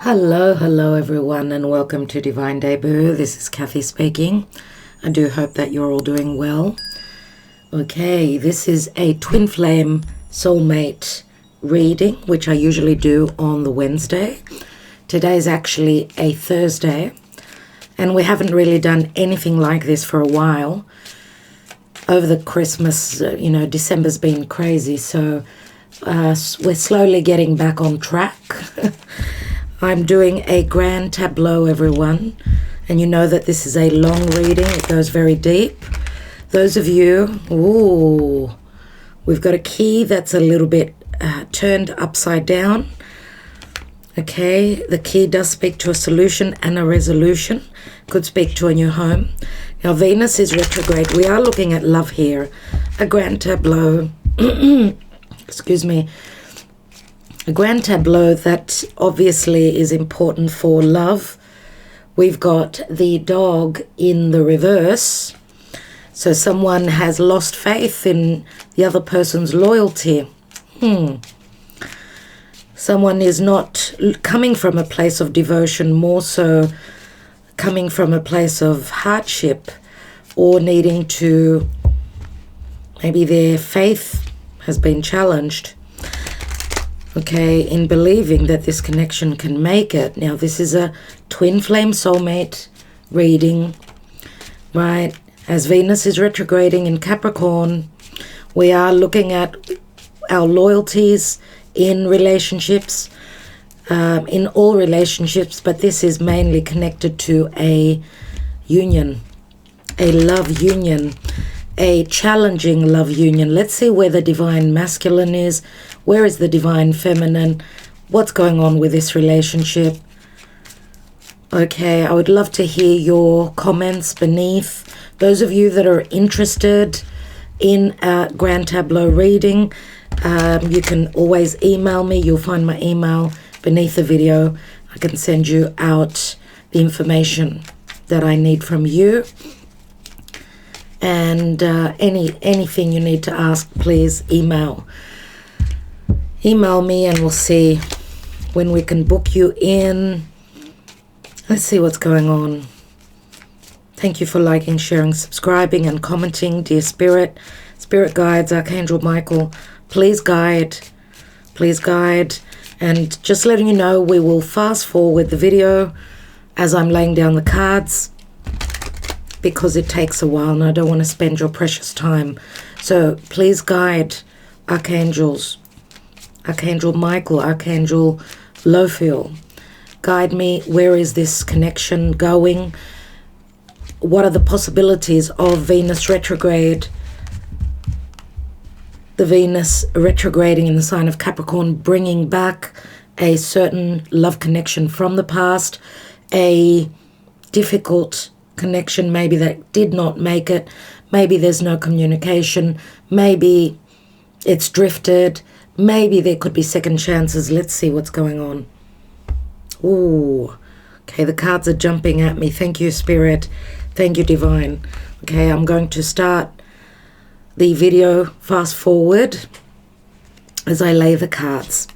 Hello everyone, and welcome to Divine Debut. This is Kathy speaking. I do hope that you're all doing well. Okay, this is a twin flame soulmate reading, which I usually do on the Wednesday. Today is actually a Thursday, and we haven't really done anything like this for a while. Over the Christmas, December's been crazy, so we're slowly getting back on track. I'm doing a Grande Tableau, everyone, and you know that this is a long reading. It goes very deep. Those of you, we've got a key that's a little bit turned upside down. Okay, the key does speak to a solution and a resolution. Could speak to a new home. Now, Venus is retrograde. We are looking at love here. A Grande Tableau. Excuse me. A Grande Tableau that obviously is important for love. We've got the dog in the reverse. So someone has lost faith in the other person's loyalty. Someone is not coming from a place of devotion, more so coming from a place of hardship, or needing to, maybe their faith has been challenged. Okay, in believing that this connection can make it. Now, this is a twin flame soulmate reading, right? As Venus is retrograding in Capricorn, we are looking at our loyalties in relationships, in all relationships, but this is mainly connected to a union, a love union, a challenging love union. Let's see where the divine masculine is. Where is the divine feminine? What's going on with this relationship? Okay, I would love to hear your comments beneath. Those of you that are interested in a Grande Tableau reading, you can always email me. You'll find my email beneath the video. I can send you out the information that I need from you. And anything you need to ask, please email me, and we'll see when we can book you in. Let's see what's going on. Thank you for liking, sharing, subscribing, and commenting. Dear Spirit guides, Archangel Michael, please guide, and just letting you know, we will fast forward the video as I'm laying down the cards, because it takes a while and I don't want to spend your precious time. So please guide, archangels, Archangel Michael, Archangel Lophiel, guide me. Where is this connection going? What are the possibilities of Venus retrograde? The Venus retrograding in the sign of Capricorn, bringing back a certain love connection from the past, a difficult connection maybe that did not make it. Maybe there's no communication. Maybe it's drifted. Maybe there could be second chances. Let's see what's going on. Ooh, okay, the cards are jumping at me. Thank you, Spirit. Thank you, Divine. Okay, I'm going to start the video fast forward as I lay the cards.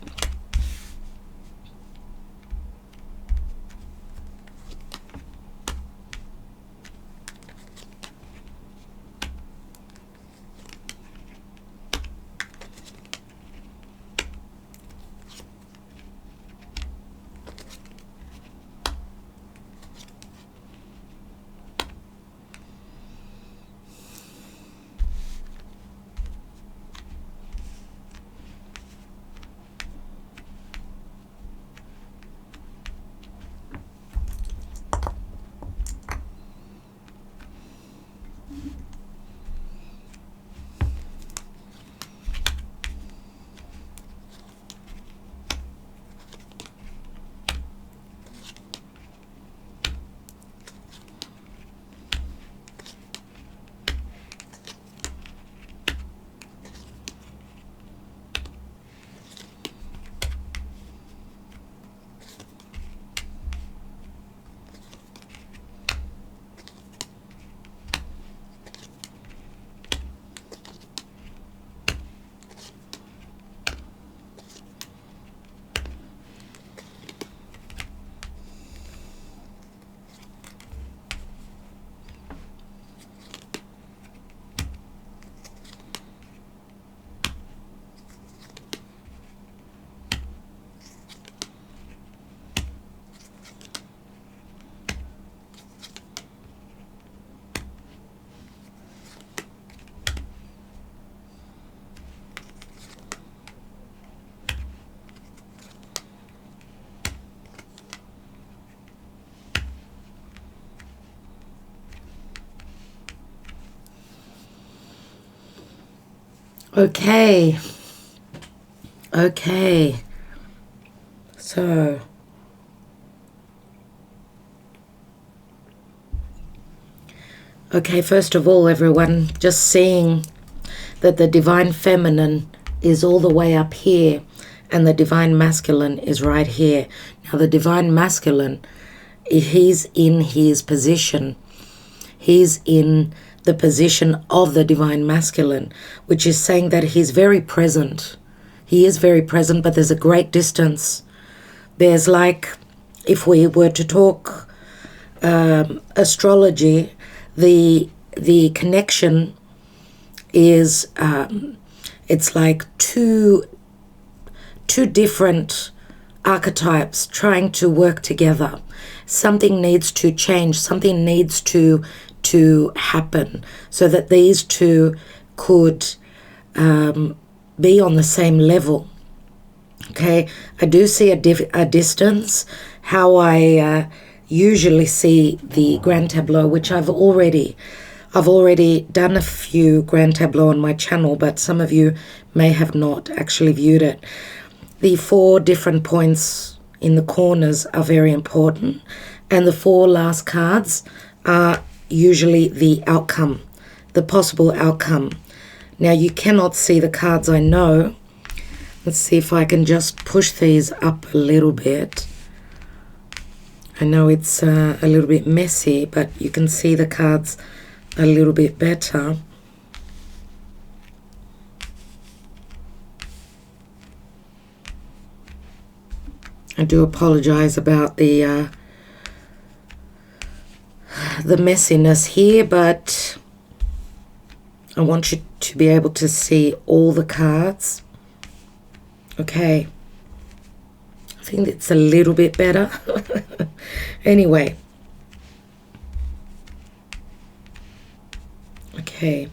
Okay. Okay. So, okay, first of all, everyone, just seeing that the divine feminine is all the way up here and the divine masculine is right here. Now, the divine masculine, he's in his position. He's in the position of the divine masculine, which is saying that he's very present. He is very present, but there's a great distance. There's like, if we were to talk astrology, the connection is, it's like two different archetypes trying to work together. Something needs to change. Something needs to happen so that these two could be on the same level. Okay, I do see a distance. How I usually see the Grande Tableau, which I've already done a few Grande Tableau on my channel, but some of you may have not actually viewed it. The 4 different points in the corners are very important, and the 4 last cards are usually the outcome, the possible outcome. Now, you cannot see the cards, I know. Let's see if I can just push these up a little bit. I know it's a little bit messy, but you can see the cards a little bit better. I do apologize about the messiness here, but I want you to be able to see all the cards. Okay. I think it's a little bit better. Anyway. Okay.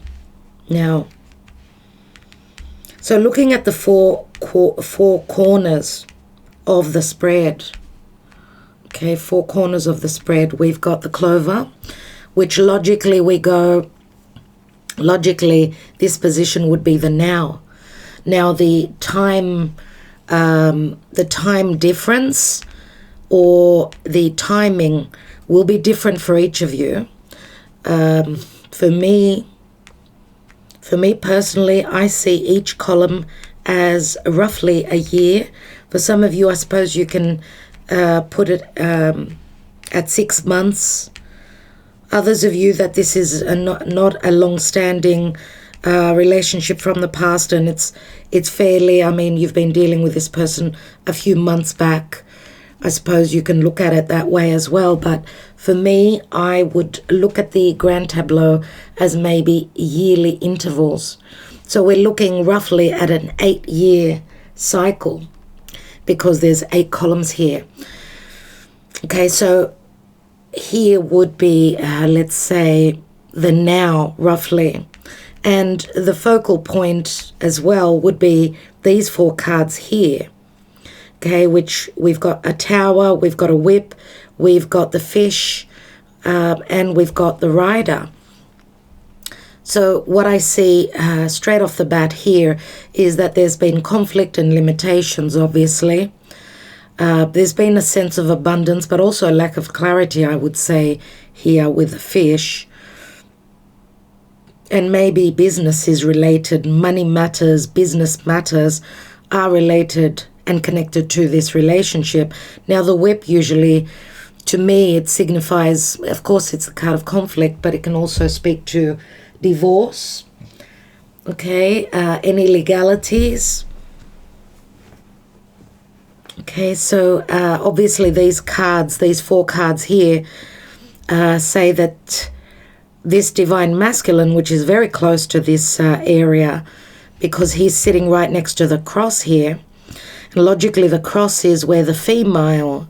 Now, so looking at the four corners of the spread. Okay, 4 corners of the spread. We've got the clover, which logically this position would be the now. Now the time difference or the timing will be different for each of you. For me personally, I see each column as roughly a year. For some of you, I suppose you can put it at 6 months. Others of you that this is not a long-standing relationship from the past, and it's fairly, I mean, you've been dealing with this person a few months back. I suppose you can look at it that way as well. But for me, I would look at the Grande Tableau as maybe yearly intervals. So we're looking roughly at an 8-year cycle because there's 8 columns here. Okay, so here would be, let's say, the now, roughly. And the focal point as well would be these 4 cards here. Okay, which we've got a tower, we've got a whip, we've got the fish, and we've got the rider. So what I see straight off the bat here is that there's been conflict and limitations, obviously. There's been a sense of abundance, but also a lack of clarity, I would say, here with the fish. And maybe business is related, money matters, business matters are related and connected to this relationship. Now, the whip usually, to me, it signifies, of course, it's a card of conflict, but it can also speak to divorce, okay, any legalities. Okay, so obviously these cards, these 4 cards here, say that this divine masculine, which is very close to this area, because he's sitting right next to the cross here. And logically, the cross is where the female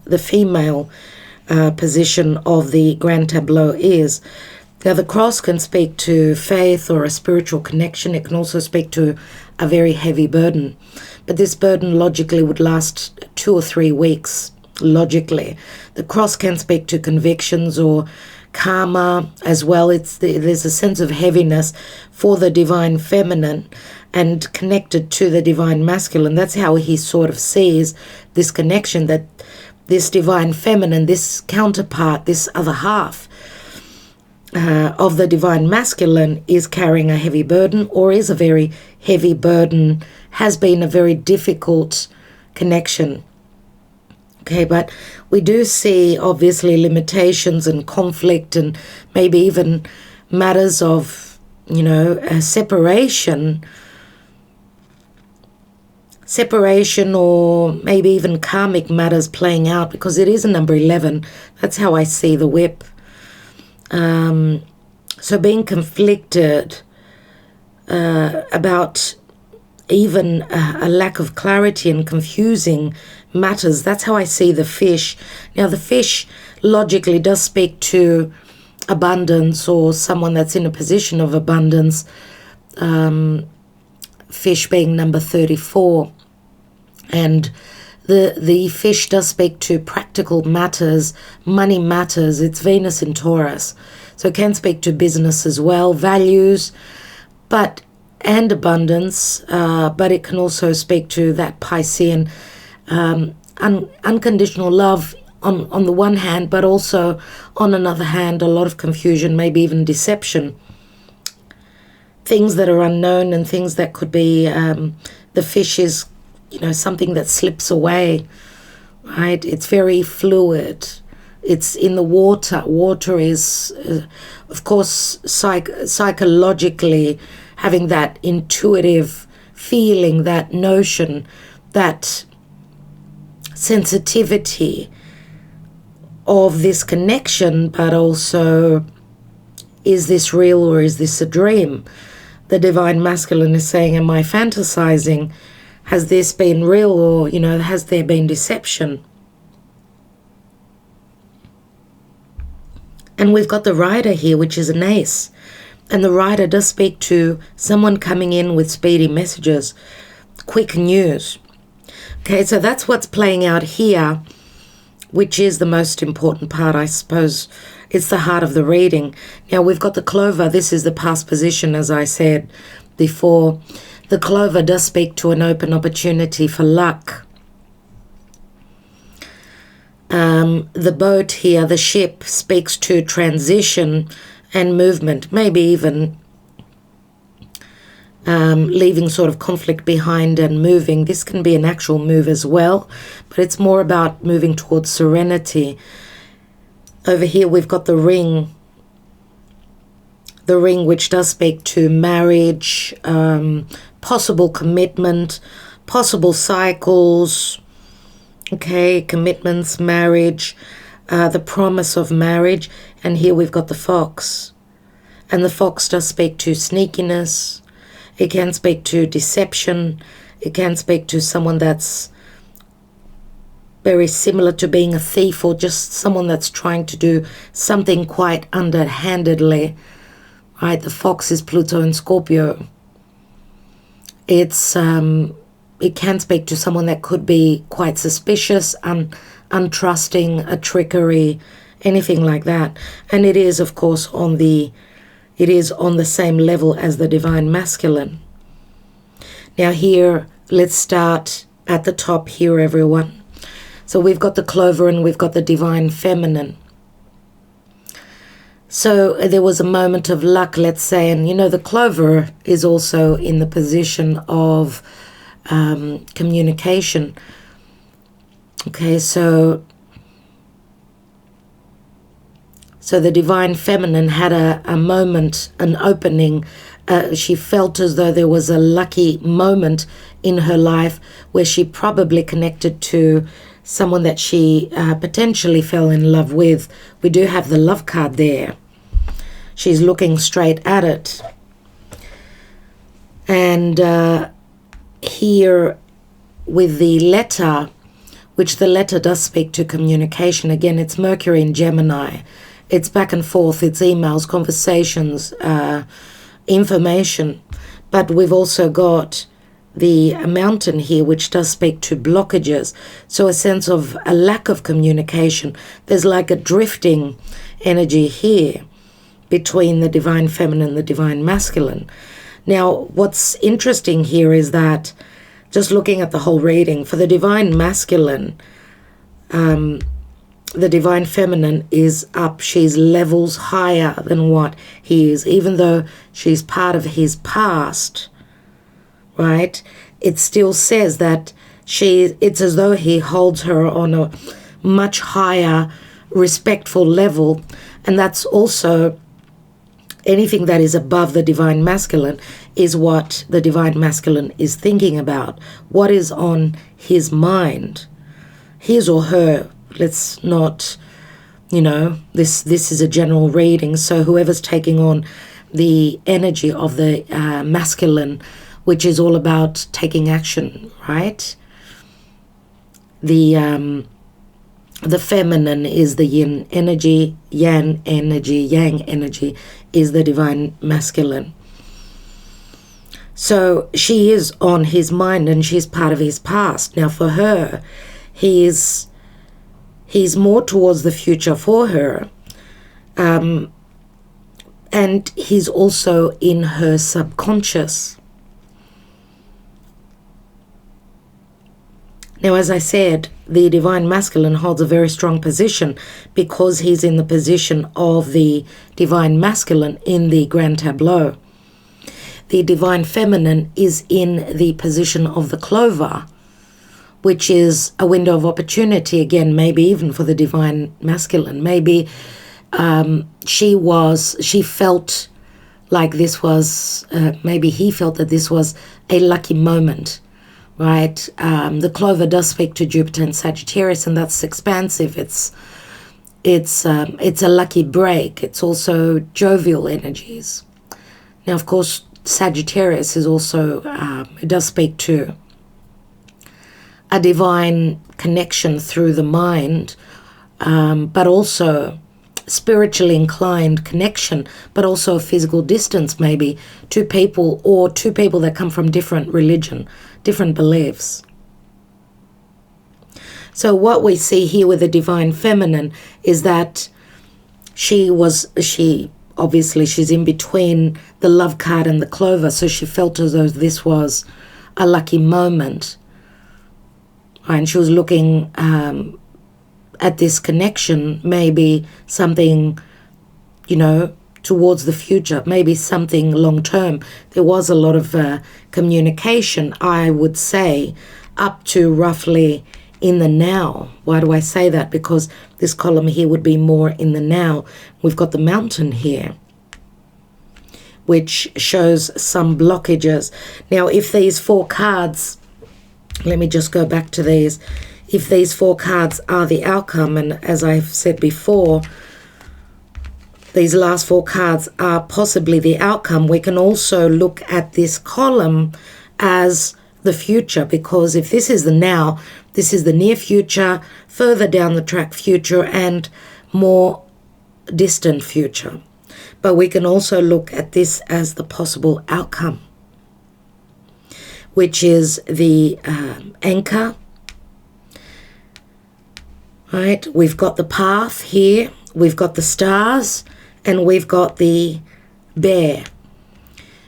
position of the Grande Tableau is. Now, the cross can speak to faith or a spiritual connection. It can also speak to a very heavy burden. But this burden logically would last 2 or 3 weeks, logically. The cross can speak to convictions or karma as well. There's a sense of heaviness for the divine feminine. and connected to the divine masculine. That's how he sort of sees this connection, that this divine feminine, this counterpart, this other half of the divine masculine is carrying a heavy burden, or is a very heavy burden, has been a very difficult connection. Okay, but we do see obviously limitations and conflict, and maybe even matters of, separation, or maybe even karmic matters playing out, because it is a number 11. That's how I see the whip. So being conflicted about even a lack of clarity and confusing matters. That's how I see the fish. Now, the fish logically does speak to abundance, or someone that's in a position of abundance. Fish being number 34. And the fish does speak to practical matters, money matters. It's Venus in Taurus. So it can speak to business as well, values, and abundance, but it can also speak to that Piscean unconditional love on the one hand, but also on another hand, a lot of confusion, maybe even deception. Things that are unknown and things that could be, the fish is, something that slips away, right? It's very fluid. It's in the water. Water is, of course, psychologically having that intuitive feeling, that notion, that sensitivity of this connection, but also, is this real or is this a dream? The divine masculine is saying, am I fantasizing? Has this been real, or, has there been deception? And we've got the rider here, which is an ace. And the rider does speak to someone coming in with speedy messages, quick news. Okay, so that's what's playing out here, which is the most important part, I suppose. It's the heart of the reading. Now, we've got the clover. This is the past position, as I said before. The clover does speak to an open opportunity for luck. The boat here, the ship, speaks to transition and movement, maybe even leaving sort of conflict behind and moving. This can be an actual move as well, but it's more about moving towards serenity. Over here we've got the ring which does speak to marriage, possible commitment, possible cycles, okay, commitments, marriage, the promise of marriage. And here we've got the fox. And the fox does speak to sneakiness. It can speak to deception. It can speak to someone that's very similar to being a thief, or just someone that's trying to do something quite underhandedly. Right? The fox is Pluto and Scorpio. It can speak to someone that could be quite suspicious, untrusting, a trickery, anything like that. And it is, of course, on the same level as the divine masculine. Now here, let's start at the top here, everyone. So we've got the clover and we've got the divine feminine. So there was a moment of luck, let's say, and the clover is also in the position of communication. Okay, so the divine feminine had a moment, an opening. She felt as though there was a lucky moment in her life where she probably connected to someone that she potentially fell in love with. We do have the love card there. She's looking straight at it. And here with the letter, which the letter does speak to communication. Again, it's Mercury in Gemini. It's back and forth. It's emails, conversations, information. But we've also got the mountain here, which does speak to blockages. So a sense of a lack of communication. There's like a drifting energy here between the divine feminine and the divine masculine. Now, what's interesting here is that, just looking at the whole reading, for the divine masculine, the divine feminine is up. She's levels higher than what he is, even though she's part of his past, right? It still says that it's as though he holds her on a much higher respectful level, and that's also anything that is above the divine masculine is what the divine masculine is thinking about, what is on his mind, his or her. Let's not, this is a general reading, so whoever's taking on the energy of the masculine, which is all about taking action, right? The feminine is the yin energy, yang energy is the divine masculine. So she is on his mind and she's part of his past. Now for her, he's more towards the future for her. And he's also in her subconscious. Now, as I said, the divine masculine holds a very strong position because he's in the position of the divine masculine in the Grande Tableau. The divine feminine is in the position of the clover, which is a window of opportunity, again, maybe even for the divine masculine. Maybe she felt like this was, maybe he felt that this was a lucky moment. Right, the clover does speak to Jupiter and Sagittarius, and that's expansive. It's a lucky break. It's also jovial energies. Now, of course, Sagittarius is also it does speak to a divine connection through the mind, but also spiritually inclined connection, but also a physical distance, maybe two people that come from different religion, different beliefs. So what we see here with the divine feminine is that obviously she's in between the love card and the clover, so she felt as though this was a lucky moment, and she was looking at this connection, maybe something, towards the future, maybe something long term. There was a lot of communication, I would say, up to roughly in the now. Why do I say that? Because this column here would be more in the now. We've got the mountain here, which shows some blockages. Now, if these four cards, let me just go back to these. If these four cards are the outcome, and as I've said before, these last four cards are possibly the outcome, we can also look at this column as the future, because if this is the now, this is the near future, further down the track future, and more distant future. But we can also look at this as the possible outcome, which is the anchor. Right, we've got the path here, we've got the stars, and we've got the bear,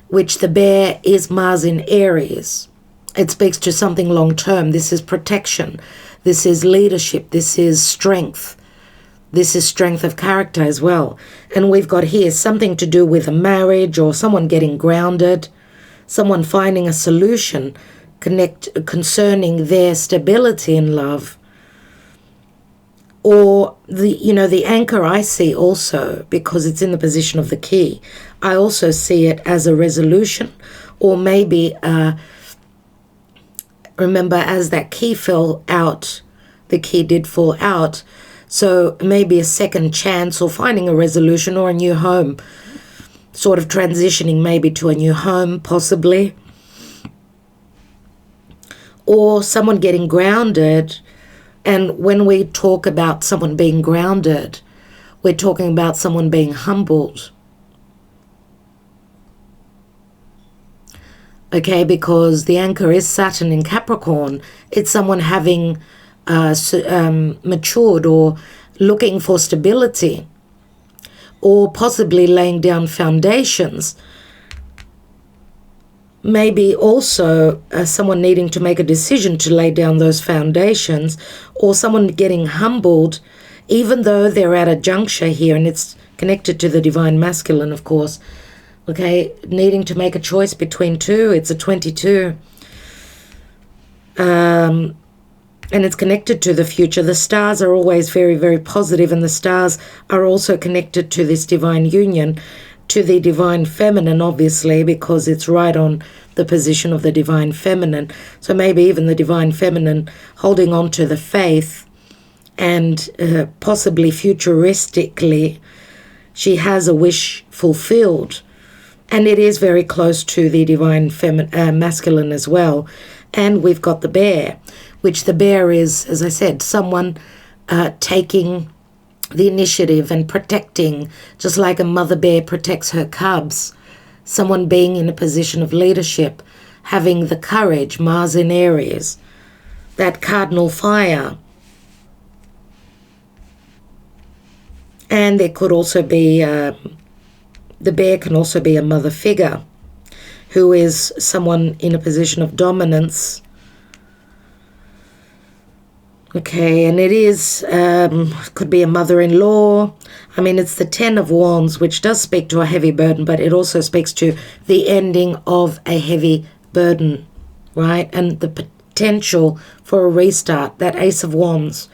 which the bear is Mars in Aries. It speaks to something long term. This is protection. This is leadership. This is strength. This is strength of character as well. And we've got here something to do with a marriage or someone getting grounded, someone finding a solution concerning their stability in love. Or the anchor I see also, because it's in the position of the key, I also see it as a resolution, or maybe remember, as that key fell out, the key did fall out, so maybe a second chance, or finding a resolution, or a new home, sort of transitioning maybe to a new home possibly, or someone getting grounded. And when we talk about someone being grounded, we're talking about someone being humbled. Okay, because the anchor is Saturn in Capricorn. It's someone having matured or looking for stability, or possibly laying down foundations. maybe also someone needing to make a decision to lay down those foundations, or someone getting humbled, even though they're at a juncture here, and it's connected to the divine masculine, of course. Okay, needing to make a choice between two. It's a 22. And it's connected to the future. The stars are always very, very positive, and the stars are also connected to this divine union, to the divine feminine, obviously, because it's right on the position of the divine feminine. So maybe even the divine feminine holding on to the faith, and possibly futuristically, she has a wish fulfilled. And it is very close to the divine masculine as well. And we've got the bear, which the bear is, as I said, someone taking the initiative and protecting, just like a mother bear protects her cubs. Someone being in a position of leadership, having the courage, Mars in Aries, that cardinal fire. And there could also be, the bear can also be a mother figure who is someone in a position of dominance. Okay, and it is, could be a mother-in-law. I mean, it's the 10 of Wands, which does speak to a heavy burden, but it also speaks to the ending of a heavy burden, right? And the potential for a restart, that Ace of Wands,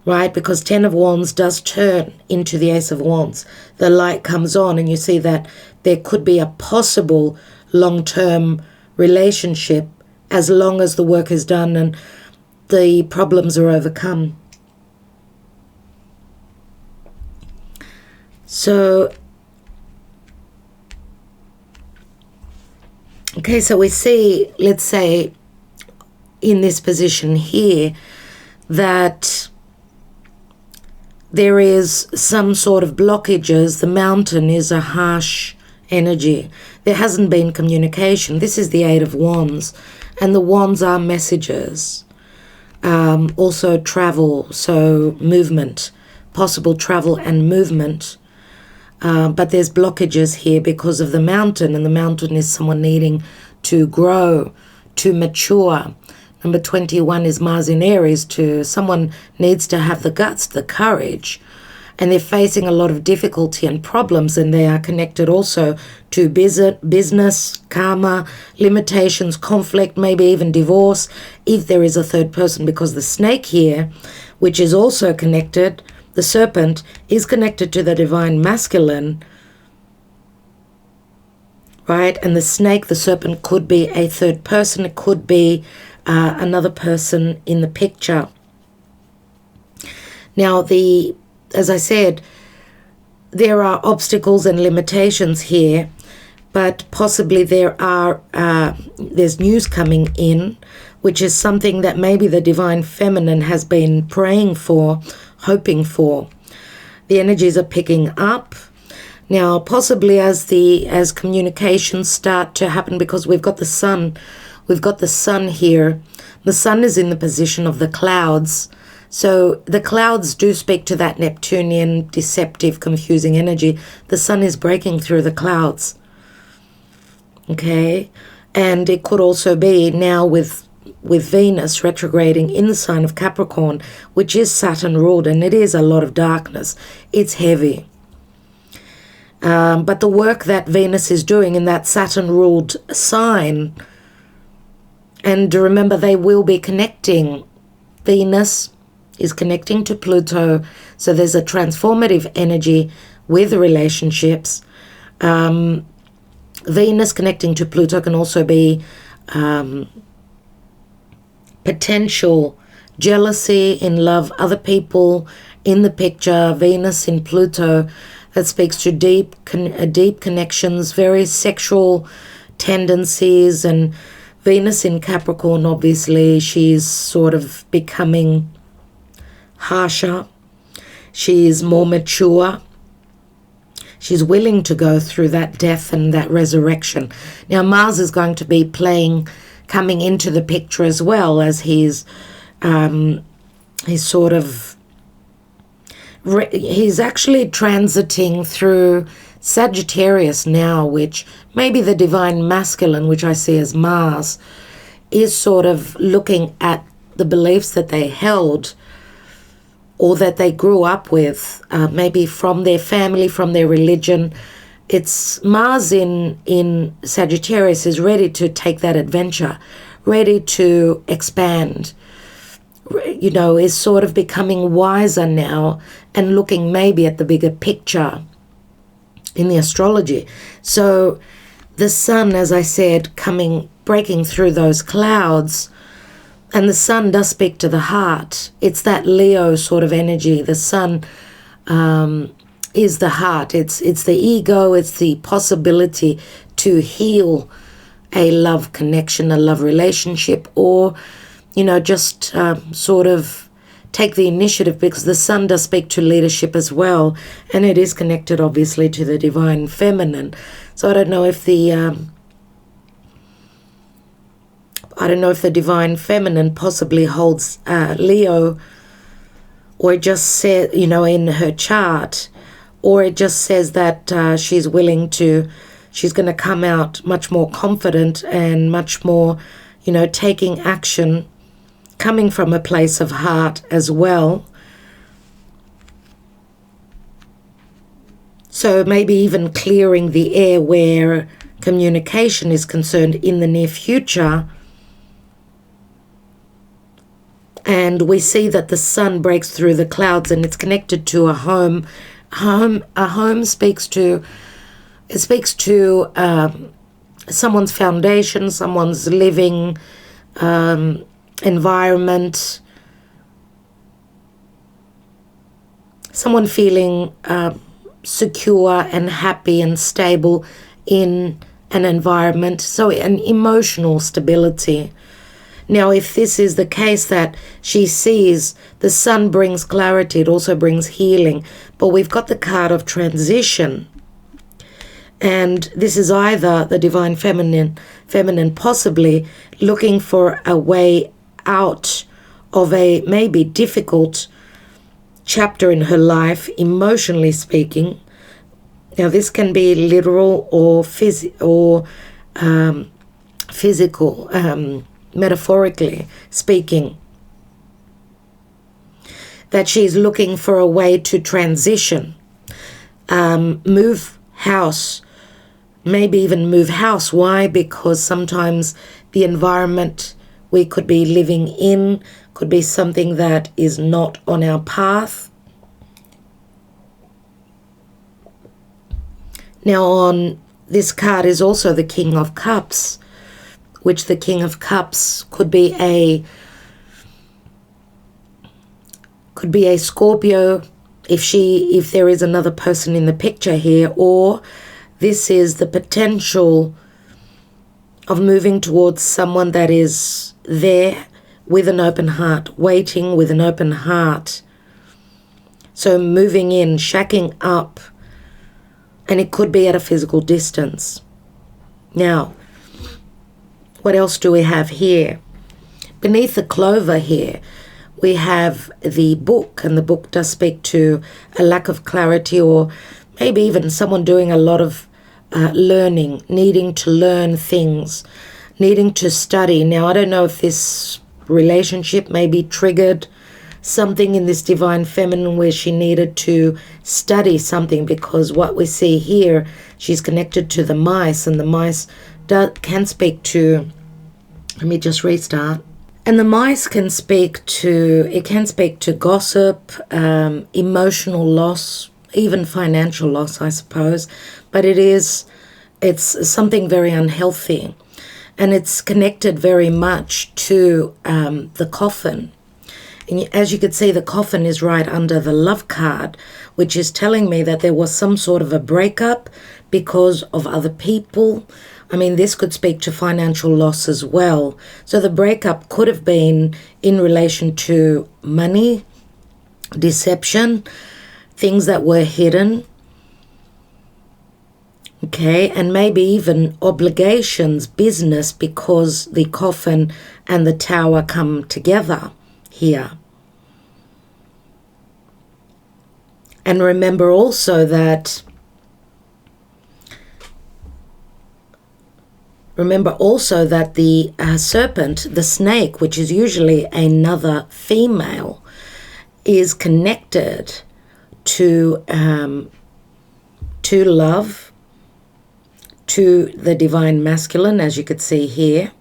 right? Because 10 of Wands does turn into the Ace of Wands. The light comes on, and you see that there could be a possible long-term relationship as long as the work is done and the problems are overcome. So, okay, so we see, let's say, in this position here, that there is some sort of blockages. The mountain is a harsh energy. There hasn't been communication. This is the 8 of Wands, and the wands are messages. Also travel, so movement, possible travel and movement. But there's blockages here because of the mountain, and the mountain is someone needing to grow, to mature. Number 21 is Mars in Aries, to someone needs to have the guts, the courage, and they're facing a lot of difficulty and problems, and they are connected also to business, karma, limitations, conflict, maybe even divorce, if there is a third person, because the snake here, which is also connected, the serpent, is connected to the divine masculine, right? And the snake, the serpent, could be a third person. It could be another person in the picture. Now, as I said, there are obstacles and limitations here, but possibly there's news coming in, which is something that maybe the divine feminine has been praying for, hoping for. The energies are picking up. Now, possibly as communications start to happen, because we've got the sun. We've got the sun here. The sun is in the position of the clouds. So the clouds do speak to that Neptunian, deceptive, confusing energy. The sun is breaking through the clouds. Okay? And it could also be now with Venus retrograding in the sign of Capricorn, which is Saturn ruled, and it is a lot of darkness. It's heavy. But the work that Venus is doing in that Saturn ruled sign, and remember, they will be connecting. Venus is connecting to Pluto, so there's a transformative energy with relationships. Venus connecting to Pluto can also be potential jealousy, in love, other people in the picture. Venus in Pluto, that speaks to deep connections, very sexual tendencies. And Venus in Capricorn, obviously, she's sort of becoming harsher. She is more mature. She's willing to go through that death and that resurrection. Now, Mars is going to be coming into the picture as well, as he's sort of He's actually transiting through Sagittarius now, which maybe the divine masculine, which I see as Mars, is sort of looking at the beliefs that they held or that they grew up with, maybe from their family, from their religion. It's Mars in Sagittarius is ready to take that adventure, ready to expand, is sort of becoming wiser now and looking maybe at the bigger picture in the astrology. So the sun, as I said, breaking through those clouds, and the sun does speak to the heart. It's that Leo sort of energy. The sun is the heart. It's the ego. It's the possibility to heal a love connection, a love relationship, or, just sort of take the initiative, because the sun does speak to leadership as well, and it is connected obviously to the divine feminine. So I don't know if the divine feminine possibly holds Leo, or it just says, in her chart, or it just says that she's going to come out much more confident and much more, taking action, coming from a place of heart as well. So maybe even clearing the air where communication is concerned in the near future. And we see that the sun breaks through the clouds, and it's connected to a home. A home speaks to someone's foundation, someone's living environment, someone feeling secure and happy and stable in an environment. So an emotional stability. Now, if this is the case that she sees, the sun brings clarity, it also brings healing. But we've got the card of transition. And this is either the divine feminine possibly looking for a way out of a maybe difficult chapter in her life, emotionally speaking. Now, this can be literal or physical, metaphorically speaking, that she's looking for a way to transition, move house, maybe even move house. Why? Because sometimes the environment we could be living in could be something that is not on our path. Now, on this card is also the King of Cups, which the King of Cups could be a Scorpio if there is another person in the picture here, or this is the potential of moving towards someone that is there with an open heart, waiting with an open heart. So moving in, shacking up, and it could be at a physical distance. Now, what else do we have here? Beneath the clover here, we have the book, and the book does speak to a lack of clarity, or maybe even someone doing a lot of learning, needing to learn things, needing to study. Now, I don't know if this relationship maybe triggered something in this divine feminine where she needed to study something, because what we see here, she's connected to the mice, and the mice can speak to, let me just restart. And the mice can speak to gossip, emotional loss, even financial loss, I suppose. But it's something very unhealthy. And it's connected very much to the coffin. And as you can see, the coffin is right under the love card, which is telling me that there was some sort of a breakup because of other people. I mean, this could speak to financial loss as well. So the breakup could have been in relation to money, deception, things that were hidden. Okay, and maybe even obligations, business, because the coffin and the tower come together here. And remember also that the serpent, the snake, which is usually another female, is connected to love, to the divine masculine, as you could see here.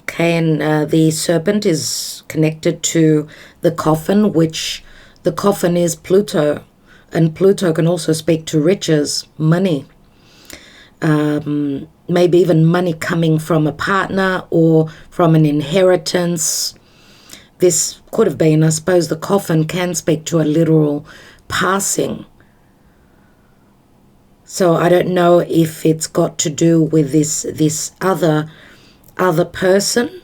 Okay, and the serpent is connected to the coffin, which the coffin is Pluto. And Pluto can also speak to riches, money, maybe even money coming from a partner or from an inheritance. This could have been, I suppose, the coffin can speak to a literal passing. So I don't know if it's got to do with this other person.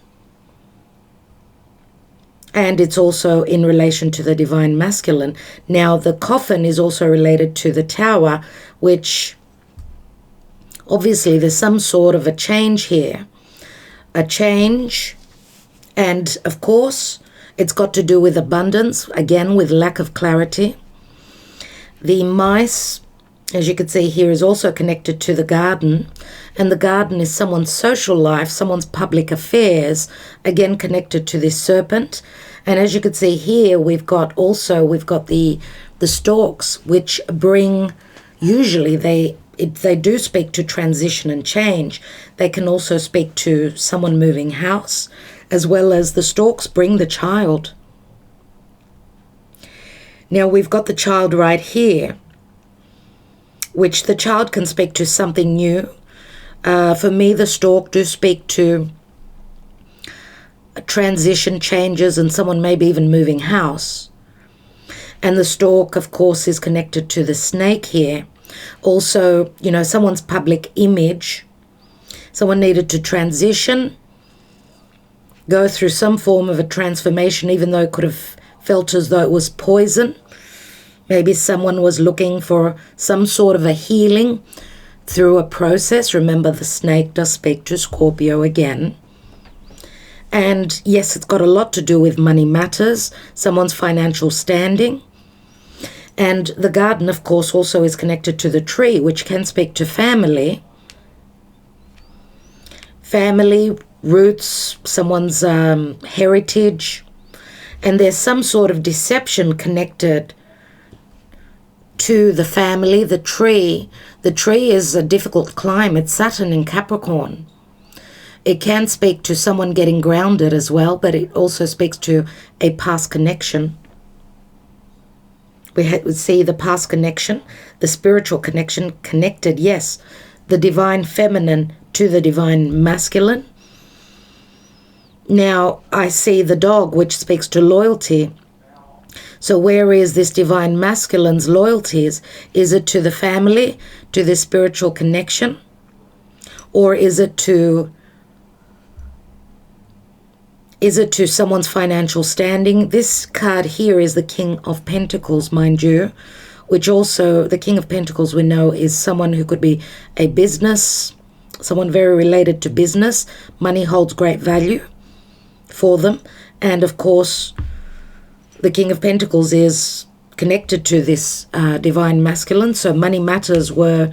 And it's also in relation to the divine masculine. Now, the coffin is also related to the tower, which obviously there's some sort of a change here. A change, and of course, it's got to do with abundance, again, with lack of clarity. The mice, as you can see here, is also connected to the garden. And the garden is someone's social life, someone's public affairs, again connected to this serpent. And as you can see here, we've got the stalks, which bring, usually they do speak to transition and change. They can also speak to someone moving house, as well as the stalks bring the child. Now we've got the child right here, which the child can speak to something new. For me, the stalk do speak to transition, changes, and someone maybe even moving house. And the stalk, of course, is connected to the snake here. Also, someone's public image. Someone needed to transition, go through some form of a transformation, even though it could have felt as though it was poison. Maybe someone was looking for some sort of a healing through a process. Remember, the snake does speak to Scorpio again. And yes, it's got a lot to do with money matters, someone's financial standing. And the garden, of course, also is connected to the tree, which can speak to family. Family, roots, someone's heritage. And there's some sort of deception connected to the family. The tree is a difficult climb. It's Saturn in Capricorn. It can speak to someone getting grounded as well, but it also speaks to a past connection. We see the past connection, the spiritual connection connected, yes, the divine feminine to the divine masculine. Now, I see the dog, which speaks to loyalty. So where is this divine masculine's loyalties? Is it to the family, to the spiritual connection? Or is it to someone's financial standing? This card here is the King of Pentacles, mind you, which also, the King of Pentacles we know is someone who could be a business, someone very related to business. Money holds great value for them. And of course, the King of Pentacles is connected to this divine masculine. So money matters were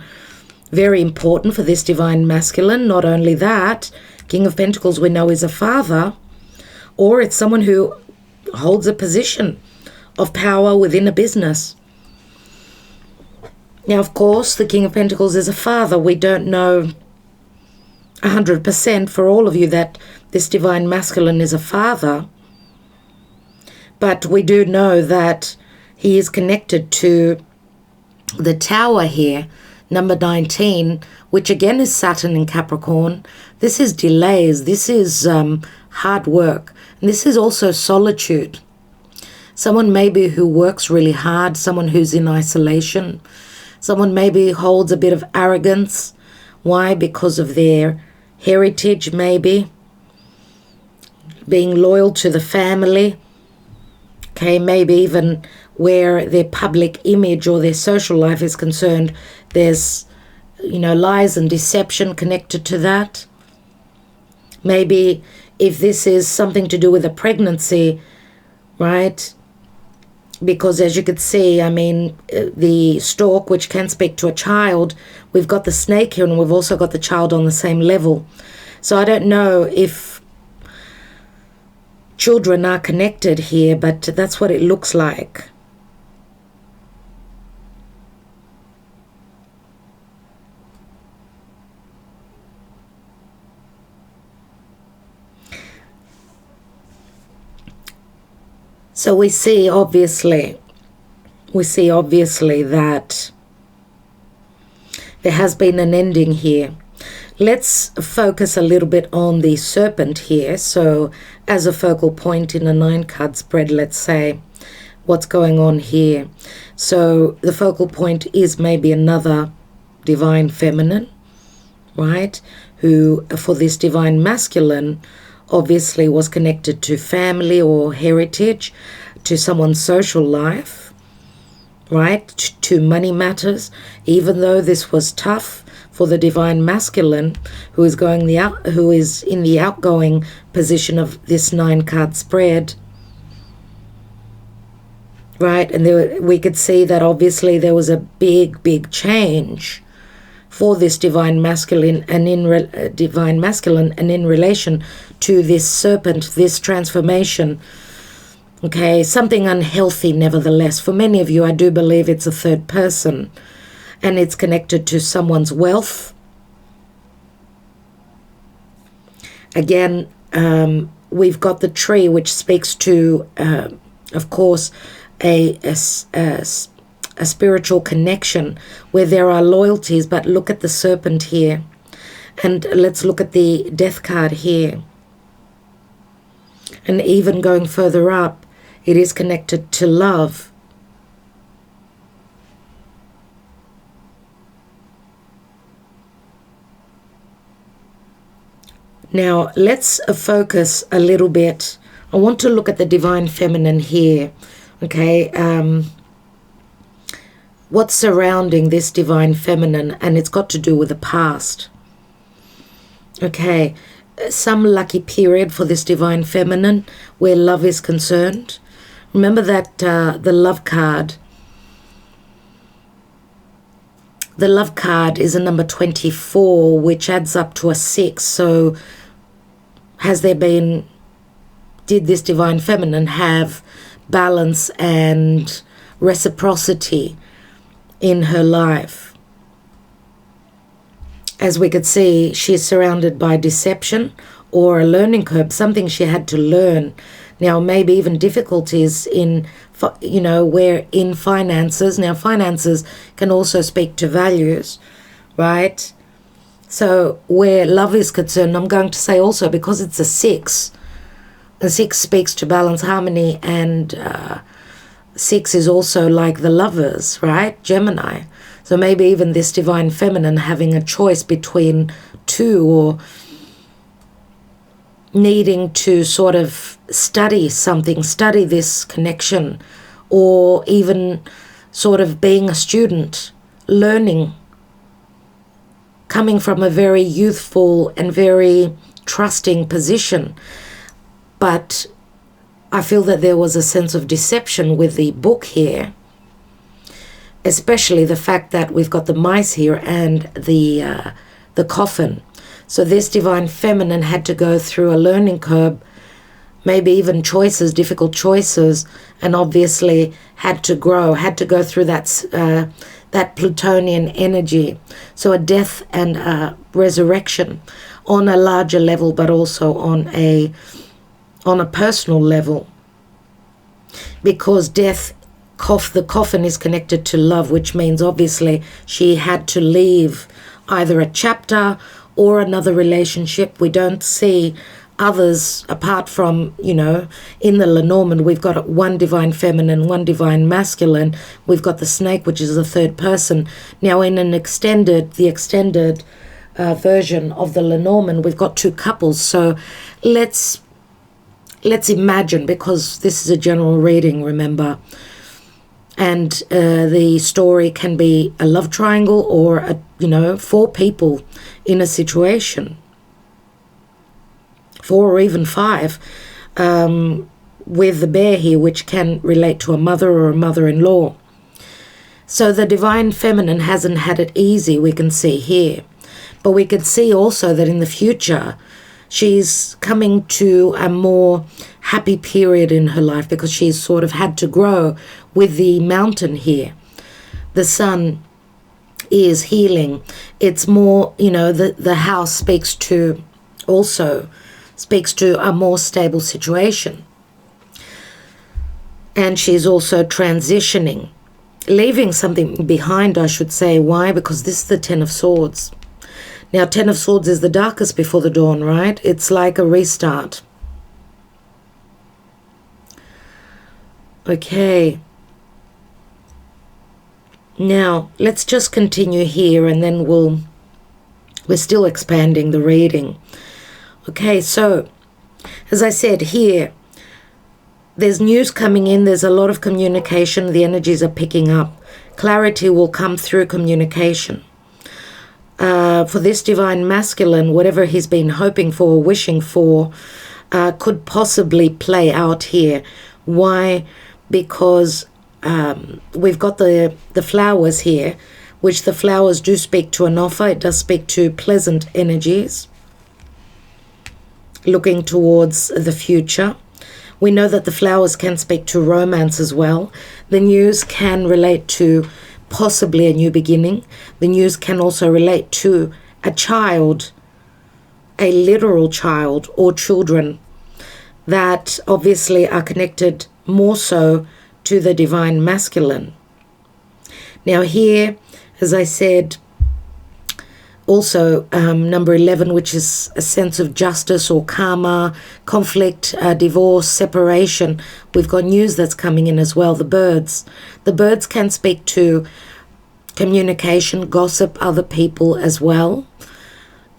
very important for this divine masculine. Not only that, King of Pentacles we know is a father, or it's someone who holds a position of power within a business. Now, of course, the King of Pentacles is a father. We don't know 100% for all of you that this divine masculine is a father. But we do know that he is connected to the tower here, number 19, which again is Saturn in Capricorn. This is delays. This is hard work. And this is also solitude. Someone maybe who works really hard, someone who's in isolation, someone maybe holds a bit of arrogance. Why? Because of their heritage, maybe. Being loyal to the family. Okay, maybe even where their public image or their social life is concerned, there's, lies and deception connected to that. Maybe if this is something to do with a pregnancy, right? Because as you could see, I mean, the stork, which can speak to a child, we've got the snake here, and we've also got the child on the same level. So I don't know if children are connected here, but that's what it looks like. So we see obviously that there has been an ending here. Let's focus a little bit on the serpent here. So as a focal point in a 9-card spread, let's say, what's going on here? So the focal point is maybe another divine feminine, right? Who, for this divine masculine, obviously was connected to family or heritage, to someone's social life, right? To money matters. Even though this was tough for the divine masculine, who is in the outgoing position of this 9-card spread, right? And we could see that obviously there was a big change for this divine masculine, and in relation to this serpent, this transformation. Okay, something unhealthy nevertheless. For many of you, I do believe it's a third person, and it's connected to someone's wealth. Again, we've got the tree, which speaks to, of course, a spiritual connection where there are loyalties. But look at the serpent here, and let's look at the death card here. And even going further up, it is connected to love. Now let's focus a little bit. I want to look at the divine feminine here. Okay, what's surrounding this divine feminine, and it's got to do with the past. Okay, some lucky period for this divine feminine where love is concerned. Remember that the love card is a number 24, which adds up to a 6. So did this divine feminine have balance and reciprocity in her life? As we could see, she's surrounded by deception or a learning curve, something she had to learn. Now, maybe even difficulties in finances. Now, finances can also speak to values, right? So where love is concerned, I'm going to say also, because it's a 6, the 6 speaks to balance, harmony, and 6 is also like the lovers, right? Gemini. So maybe even this divine feminine having a choice between two, or needing to sort of study something, study this connection, or even sort of being a student, learning, coming from a very youthful and very trusting position. But I feel that there was a sense of deception with the book here, especially the fact that we've got the mice here and the coffin. So this divine feminine had to go through a learning curve, maybe even choices, difficult choices, and obviously had to grow, had to go through that Plutonian energy. So a death and a resurrection on a larger level, but also on a personal level, because death, the coffin is connected to love, which means obviously she had to leave either a chapter or another relationship. We don't see others apart from, in the Lenormand, we've got one divine feminine, one divine masculine. We've got the snake, which is the third person. Now in the extended version of the Lenormand, we've got 2 couples. So let's imagine, because this is a general reading, remember, and the story can be a love triangle or 4 people in a situation, 4 or even 5. with the bear here, which can relate to a mother or a mother-in-law. So the divine feminine hasn't had it easy, we can see here. But we can see also that in the future, she's coming to a more happy period in her life because she's sort of had to grow with the mountain here. The sun is healing. It's more, you know, the house speaks to a more stable situation. And she's also transitioning, leaving something behind, I should say. Why? Because this is the Ten of Swords. Now, Ten of Swords is the darkest before the dawn, right? It's like a restart. Okay. Now, let's just continue here and then we're still expanding the reading. Okay, so, as I said here, there's news coming in, there's a lot of communication, the energies are picking up. Clarity will come through communication. For this divine masculine, whatever he's been hoping for or wishing for could possibly play out here. Why? Because we've got the flowers here, which the flowers do speak to an offer. It does speak to pleasant energies, looking towards the future. We know that the flowers can speak to romance as well. The news can relate to possibly a new beginning. The news can also relate to a child, a literal child or children that obviously are connected more so to the divine masculine. Now here, as I said, also number 11, which is a sense of justice or karma, conflict, divorce, separation. We've got news that's coming in as well. The birds can speak to communication, gossip, other people as well.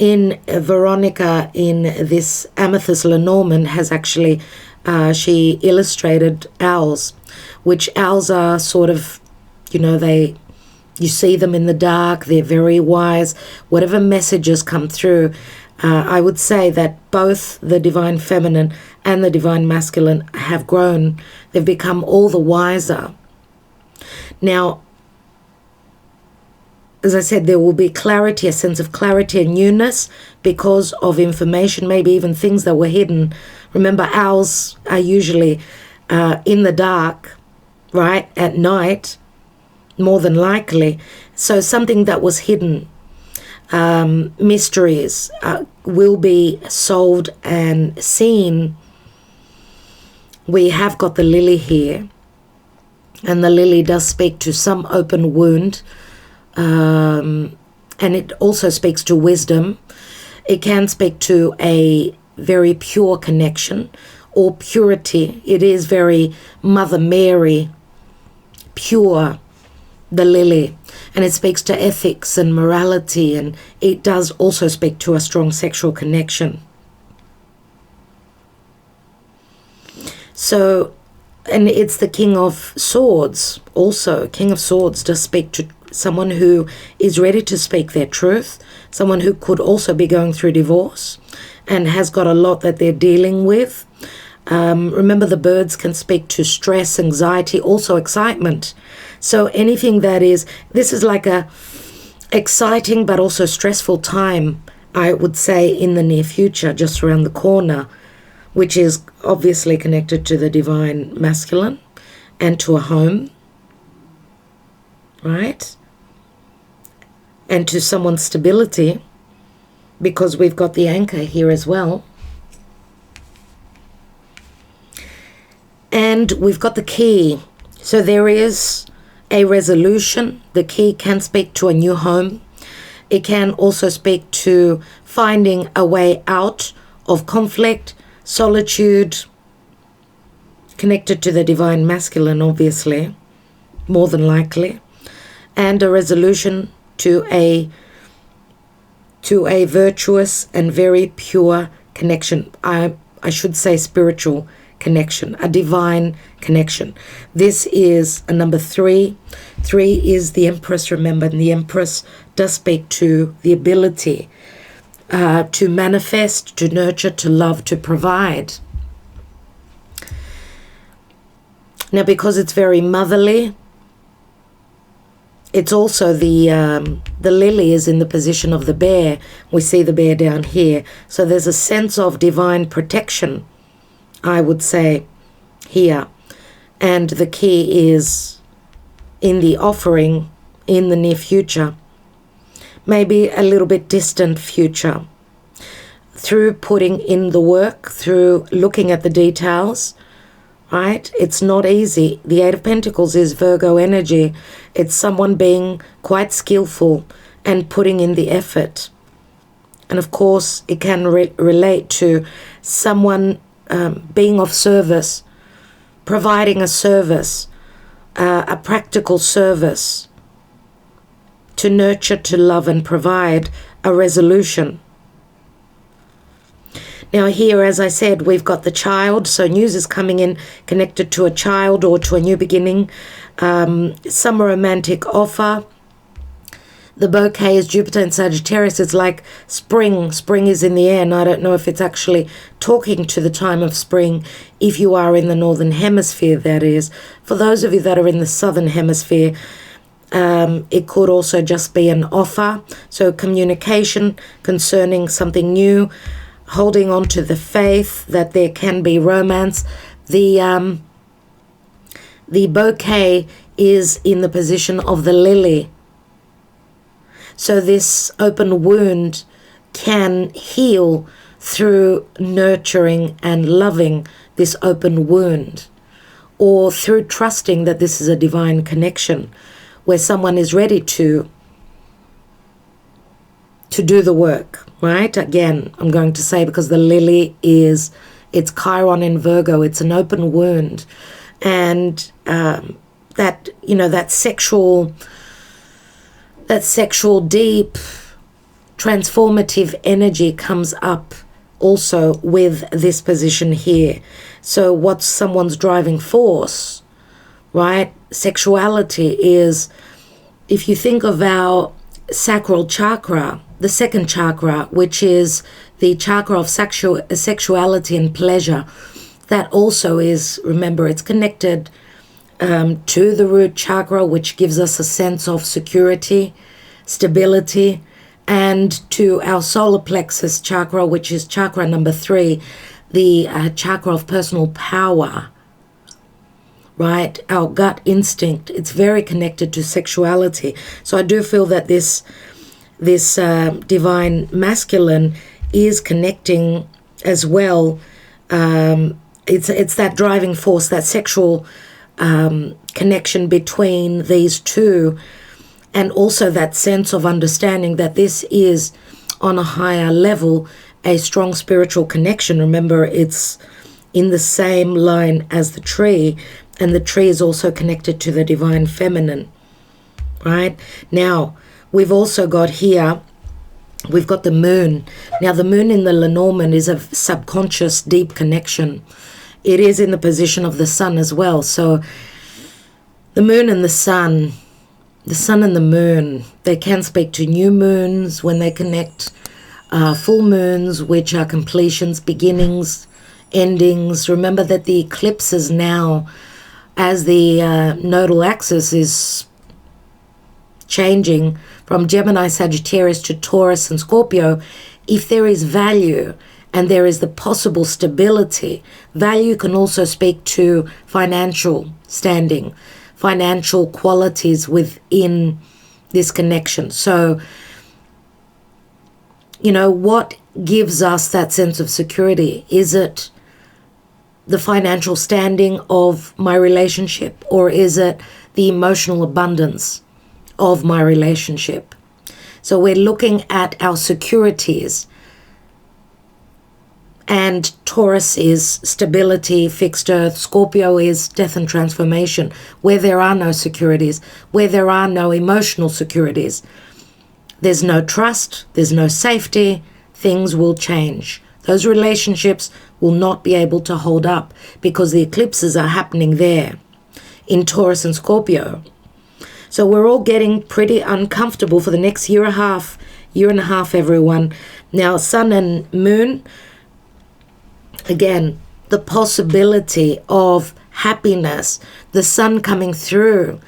In Veronica, in this Amethyst Lenormand, has actually she illustrated owls, which owls are sort of, you know, you see them in the dark, they're very wise. Whatever messages come through, I would say that both the divine feminine and the divine masculine have grown. They've become all the wiser. Now, as I said, there will be clarity, a sense of clarity and newness because of information, maybe even things that were hidden. Remember, owls are usually in the dark, right, at night, more than likely. So something that was hidden, mysteries will be solved and seen. We have got the lily here, and the lily does speak to some open wound, and it also speaks to wisdom. It can speak to a very pure connection or purity. It is very Mother Mary, pure, the lily, and it speaks to ethics and morality, and it does also speak to a strong sexual connection. So, and it's the King of Swords also. King of Swords does speak to someone who is ready to speak their truth, someone who could also be going through divorce and has got a lot that they're dealing with. Remember, the birds can speak to stress, anxiety, also excitement. So anything that this is like a exciting but also stressful time, I would say, in the near future, just around the corner, which is obviously connected to the divine masculine and to a home, right? And to someone's stability, because we've got the anchor here as well. And we've got the key. So there is a resolution. The key can speak to a new home. It can also speak to finding a way out of conflict, solitude, connected to the divine masculine, obviously, more than likely, and a resolution to a virtuous and very pure connection. I should say spiritual connection, a divine connection. This is a number 3. 3 is the Empress, remember, and the Empress does speak to the ability to manifest, to nurture, to love, to provide. Now, because it's very motherly, it's also the lily is in the position of the bear. We see the bear down here. So there's a sense of divine protection, I would say, here. And the key is in the offering in the near future, maybe a little bit distant future, through putting in the work, through looking at the details, right? It's not easy. The Eight of Pentacles is Virgo energy. It's someone being quite skillful and putting in the effort. And of course, it can relate to someone being of service, providing a service, a practical service, to nurture, to love, and provide a resolution. Now here, as I said, we've got the child, so news is coming in connected to a child or to a new beginning, some romantic offer. The bouquet is Jupiter and Sagittarius. It's like spring. Spring is in the air, and I don't know if it's actually talking to the time of spring, if you are in the Northern Hemisphere, that is. For those of you that are in the Southern Hemisphere, it could also just be an offer. So communication concerning something new, holding on to the faith that there can be romance. The bouquet is in the position of the lily. So this open wound can heal through nurturing and loving this open wound, or through trusting that this is a divine connection where someone is ready to do the work, right? Again, I'm going to say, because the lily is, it's Chiron in Virgo, it's an open wound. And that, you know, that sexual deep transformative energy comes up also with this position here. So what's someone's driving force, right? Sexuality is, if you think of our sacral chakra, the second chakra, which is the chakra of sexuality and pleasure, that also is, remember, it's connected to the root chakra, which gives us a sense of security, stability, and to our solar plexus chakra, which is chakra number 3, the chakra of personal power, right? Our gut instinct. It's very connected to sexuality. So I do feel that this divine masculine is connecting as well. It's that driving force, that sexual connection between these two, and also that sense of understanding that this is on a higher level, a strong spiritual connection. Remember, it's in the same line as the tree, and the tree is also connected to the divine feminine, right? Now, we've also got here, we've got the moon. Now, the moon in the Lenormand is a subconscious, deep connection. It is in the position of the sun as well. So the moon and the sun and the moon, they can speak to new moons when they connect, full moons, which are completions, beginnings, endings. Remember that the eclipses now, as the nodal axis is changing from Gemini, Sagittarius to Taurus and Scorpio, if there is value and there is the possible stability, value can also speak to financial standing, financial qualities within this connection. So, you know, what gives us that sense of security? Is it the financial standing of my relationship, or is it the emotional abundance of my relationship? So we're looking at our securities, and Taurus is stability, fixed earth. Scorpio is death and transformation. Where there are no securities, where there are no emotional securities, there's no trust, there's no safety, things will change. Those relationships will not be able to hold up because the eclipses are happening there in Taurus and Scorpio. So we're all getting pretty uncomfortable for the next year and a half, everyone. Now, sun and moon, again, the possibility of happiness, the sun coming through,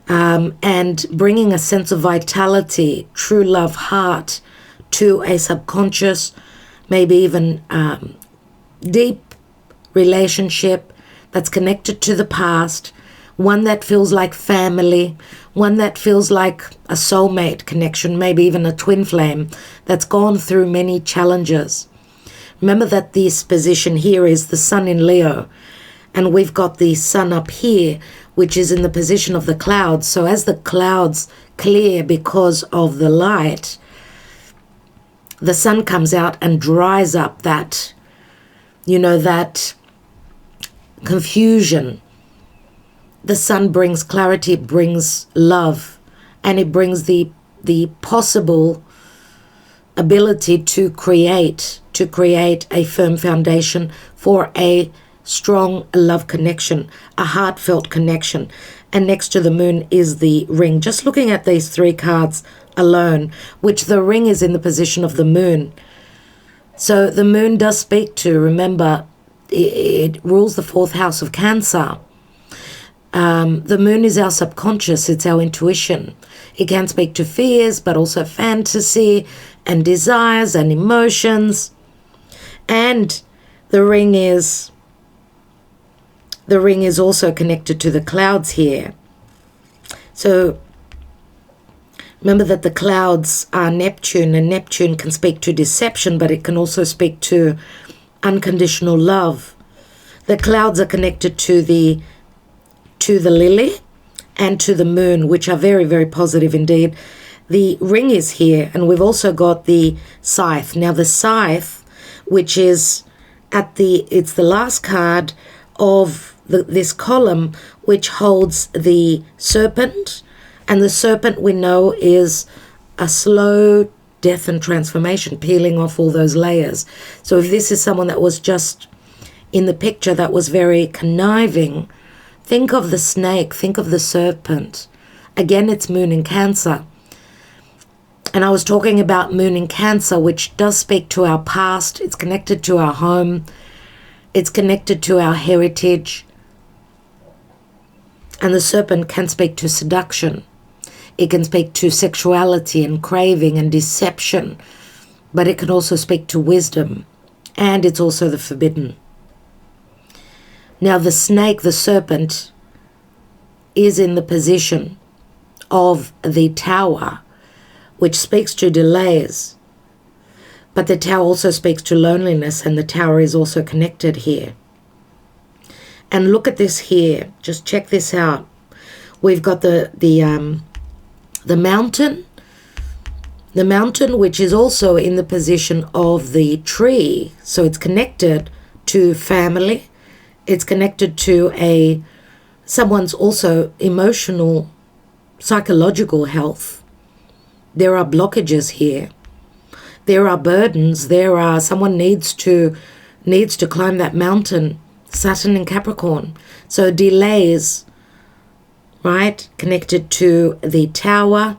and bringing a sense of vitality, true love, heart to a subconscious, maybe even deep relationship that's connected to the past, one that feels like family, one that feels like a soulmate connection, maybe even a twin flame that's gone through many challenges. Remember that this position here is the sun in Leo, and we've got the sun up here, which is in the position of the clouds. So as the clouds clear because of the light, the sun comes out and dries up that, that confusion. The sun brings clarity, it brings love, and it brings the possible ability to create a firm foundation for a strong love connection, a heartfelt connection. And next to the moon is the ring. Just looking at these three cards alone, which the ring is in the position of the moon. So the moon does speak to, remember, it rules the fourth house of Cancer. The moon is our subconscious, it's our intuition. It can speak to fears, but also fantasy and desires and emotions. And the ring is also connected to the clouds here. So remember that the clouds are Neptune, and Neptune can speak to deception, but it can also speak to unconditional love. The clouds are connected to the lily and to the moon, which are very, very positive indeed. The ring is here, and we've also got the scythe. Now the scythe, which is it's the last card of this column, which holds the serpent, and the serpent we know is a slow death and transformation, peeling off all those layers. So if this is someone that was just in the picture that was very conniving, think of the snake, think of the serpent. Again, it's moon in Cancer. And I was talking about moon in Cancer, which does speak to our past. It's connected to our home. It's connected to our heritage. And the serpent can speak to seduction. It can speak to sexuality and craving and deception. But it can also speak to wisdom. And it's also the forbidden. Now the snake, the serpent, is in the position of the tower, which speaks to delays. But the tower also speaks to loneliness, and the tower is also connected here. And look at this here. Just check this out. We've got the mountain. The mountain, which is also in the position of the tree. So it's connected to family. It's connected to someone's also emotional, psychological health. There are blockages here. There are burdens. Someone needs to climb that mountain. Saturn in Capricorn. So delays, right? Connected to the tower,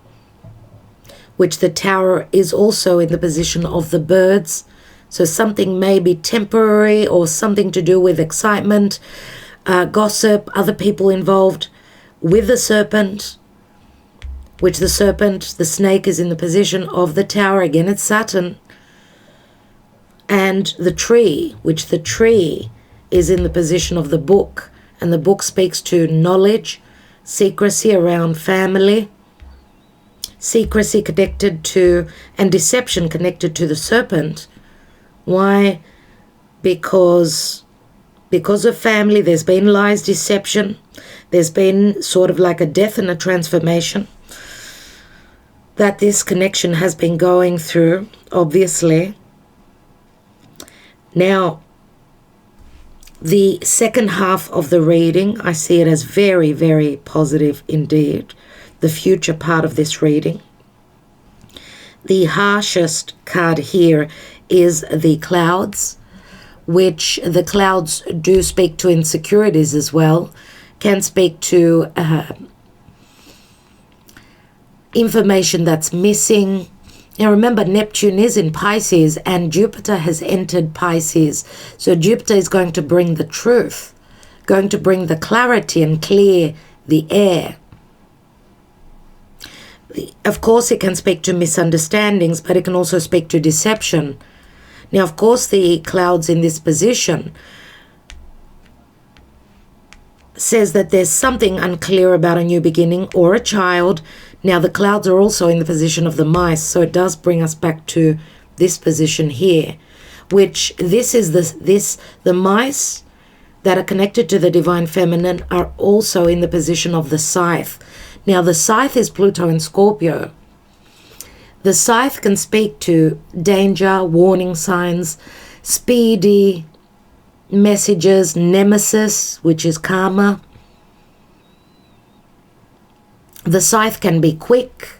which the tower is also in the position of the birds. So something may be temporary or something to do with excitement, gossip, other people involved with the serpent, which the snake is in the position of the tower. Again, it's Saturn. And the tree, which the tree is in the position of the book. And the book speaks to knowledge, secrecy around family, secrecy connected to, and deception connected to the serpent. Why? Because of family, there's been lies, deception. There's been sort of like a death and a transformation that this connection has been going through, obviously. Now, the second half of the reading, I see it as very, very positive indeed. The future part of this reading. The harshest card here is the clouds, which the clouds do speak to insecurities as well, can speak to information that's missing. Now remember, Neptune is in Pisces and Jupiter has entered Pisces. So Jupiter is going to bring the truth going to bring the clarity and clear the air. Of course, it can speak to misunderstandings, but it can also speak to deception. Now, of course, the clouds in this position says that there's something unclear about a new beginning or a child. Now, the clouds are also in the position of the mice, so it does bring us back to this position here, which the mice that are connected to the divine feminine are also in the position of the scythe. Now, the scythe is Pluto in Scorpio. The scythe can speak to danger, warning signs, speedy messages, nemesis, which is karma. The scythe can be quick,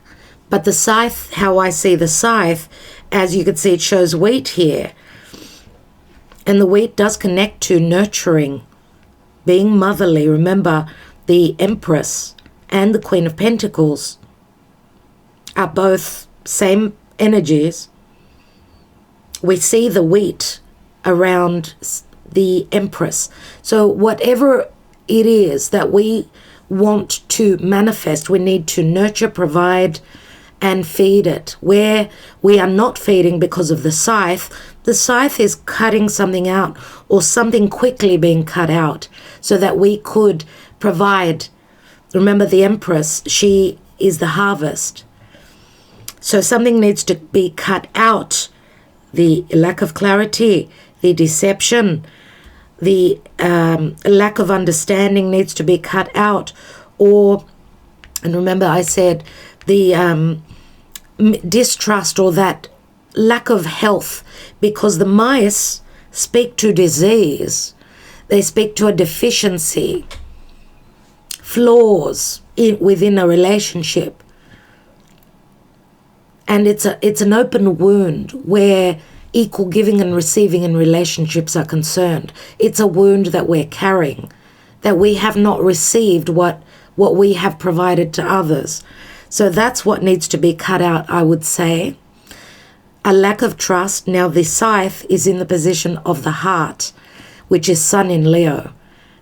but the scythe, how I see the scythe, as you can see, it shows wheat here. And the wheat does connect to nurturing, being motherly. Remember, the Empress and the Queen of Pentacles are both same energies. We see the wheat around the Empress. So whatever it is that we want to manifest, we need to nurture, provide, and feed it. Where we are not feeding because of the scythe is cutting something out, or something quickly being cut out, so that we could provide. Remember, the Empress, she is the harvest. So something needs to be cut out. The lack of clarity, the deception, the lack of understanding needs to be cut out. And remember I said the distrust, or that lack of health, because the mice speak to disease. They speak to a deficiency, flaws within a relationship. And it's an open wound where equal giving and receiving in relationships are concerned. It's a wound that we're carrying, that we have not received what we have provided to others. So that's what needs to be cut out, I would say. A lack of trust. Now, the scythe is in the position of the heart, which is Sun in Leo,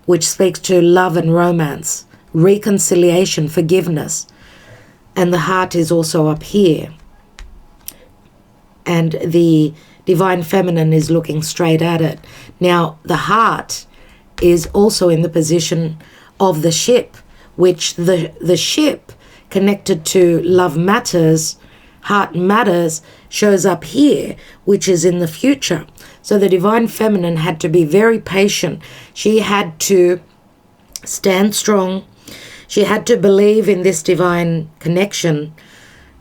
which speaks to love and romance, reconciliation, forgiveness. And the heart is also up here. And the divine feminine is looking straight at it. Now, the heart is also in the position of the ship, which the ship connected to love matters, heart matters, shows up here, which is in the future. So the divine feminine had to be very patient. She had to stand strong. She had to believe in this divine connection.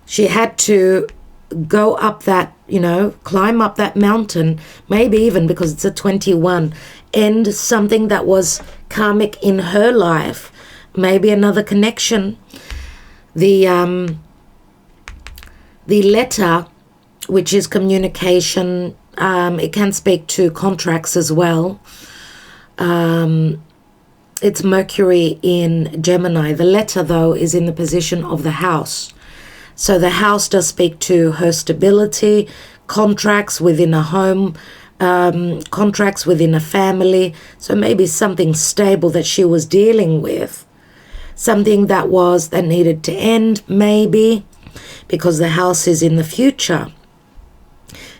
She had to go up that, climb up that mountain, maybe even because it's a 21, end something that was karmic in her life, maybe another connection. The letter, which is communication, it can speak to contracts as well. It's Mercury in Gemini. The letter, though, is in the position of the house. So the house does speak to her stability, contracts within a home, contracts within a family. So maybe something stable that she was dealing with, something that needed to end, maybe, because the house is in the future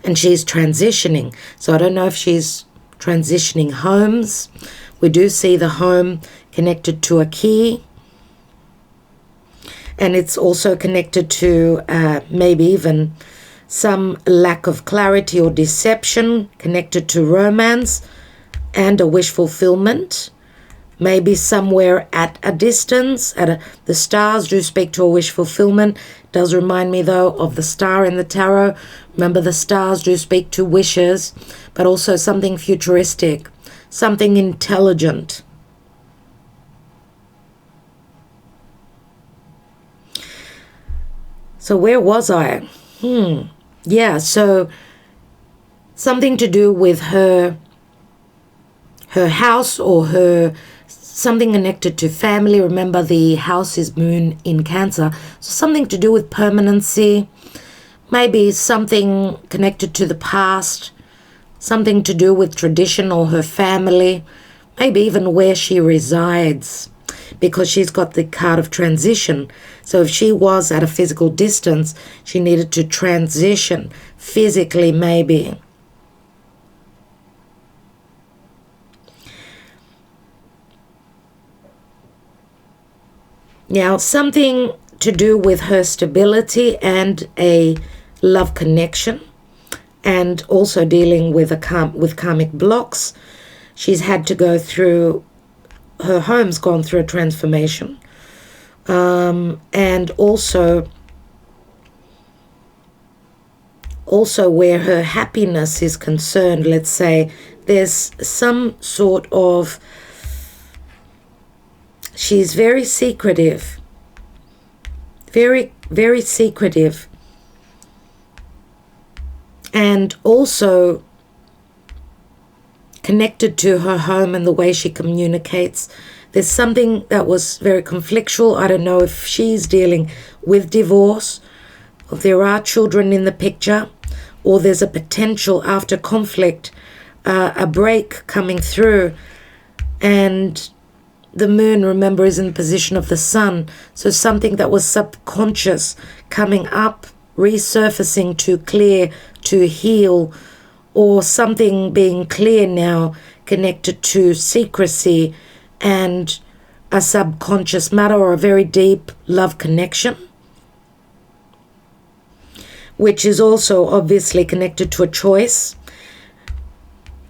and she's transitioning. So I don't know if she's transitioning homes. We do see the home connected to a key. And it's also connected to maybe even some lack of clarity or deception, connected to romance and a wish fulfillment. Maybe somewhere at a distance. The stars do speak to a wish fulfillment. It does remind me, though, of the star in the tarot. Remember, the stars do speak to wishes, but also something futuristic, something intelligent. So where was I? Yeah, so something to do with her house, or something connected to family. Remember, the house is Moon in Cancer. So something to do with permanency, maybe something connected to the past, something to do with tradition or her family, maybe even where she resides, because she's got the card of transition. So if she was at a physical distance, she needed to transition physically, maybe. Now, something to do with her stability and a love connection, and also dealing with with karmic blocks. She's had to go through, her home's gone through a transformation. And also where her happiness is concerned, let's say, there's some sort of, she's very secretive, very, very secretive. And also connected to her home and the way she communicates. There's something that was very conflictual. I don't know if she's dealing with divorce, or there are children in the picture, or there's a potential after conflict, a break coming through. And the moon, remember, is in the position of the sun. So something that was subconscious coming up, resurfacing to clear, to heal, or something being clear now connected to secrecy and a subconscious matter, or a very deep love connection, which is also obviously connected to a choice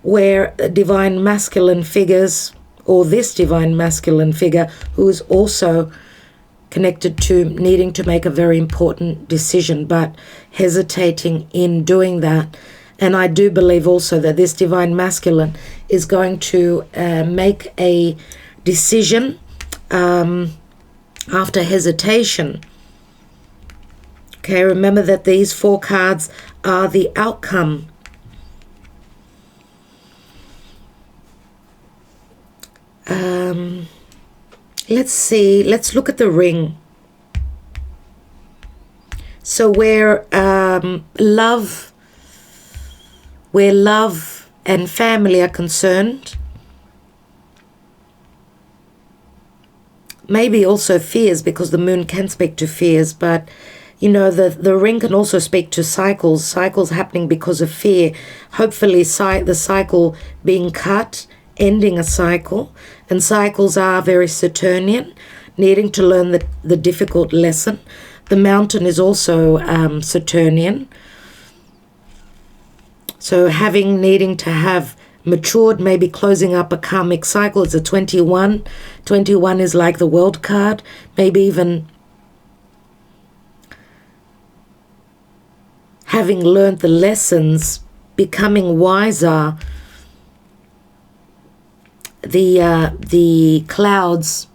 where divine masculine figures, or this divine masculine figure who is also connected to needing to make a very important decision but hesitating in doing that. And I do believe also that this divine masculine is going to make a decision after hesitation. Okay, remember that these 4 cards are the outcome. Let's see, let's look at the ring. So where love and family are concerned, maybe also fears, because the moon can speak to fears, but you know, the ring can also speak to cycles happening because of fear. Hopefully the cycle being cut, ending a cycle, and cycles are very Saturnian, needing to learn the difficult lesson. The mountain is also Saturnian. So needing to have matured, maybe closing up a karmic cycle. It's a 21. 21 is like the world card, maybe even having learned the lessons, becoming wiser. The clouds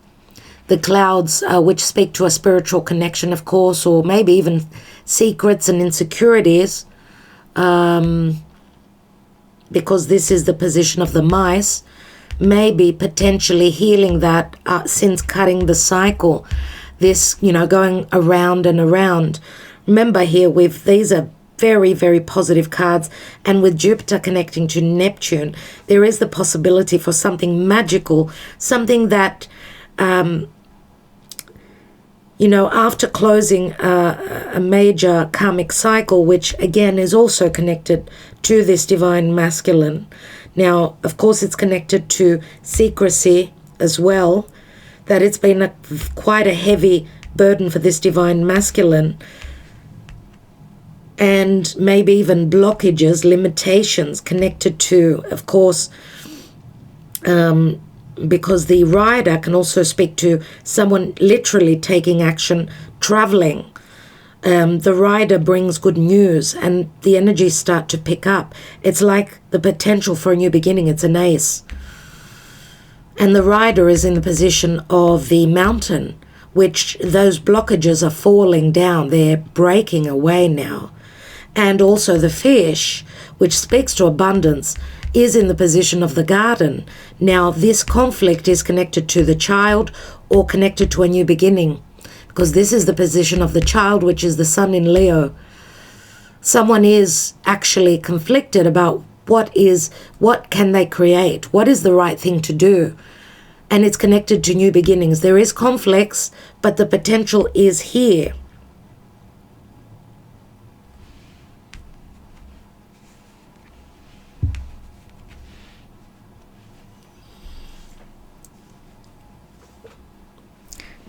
which speak to a spiritual connection, of course, or maybe even secrets and insecurities, because this is the position of the mice, maybe potentially healing that since cutting the cycle, this, you know, going around and around. Remember here, these are very, very positive cards, and with Jupiter connecting to Neptune, there is the possibility for something magical, something that, you know, after closing a major karmic cycle, which again is also connected to this divine masculine. Now, of course, it's connected to secrecy as well, that it's been quite a heavy burden for this divine masculine, and maybe even blockages, limitations connected to, of course, because the rider can also speak to someone literally taking action, traveling. The rider brings good news and the energies start to pick up. It's like the potential for a new beginning. It's an ace. And the rider is in the position of the mountain, which those blockages are falling down. They're breaking away now. And also the fish, which speaks to abundance, is in the position of the garden. Now, this conflict is connected to the child or connected to a new beginning, because this is the position of the child, which is the sun in Leo. Someone is actually conflicted about what can they create? What is the right thing to do? And it's connected to new beginnings. There is conflicts, but the potential is here.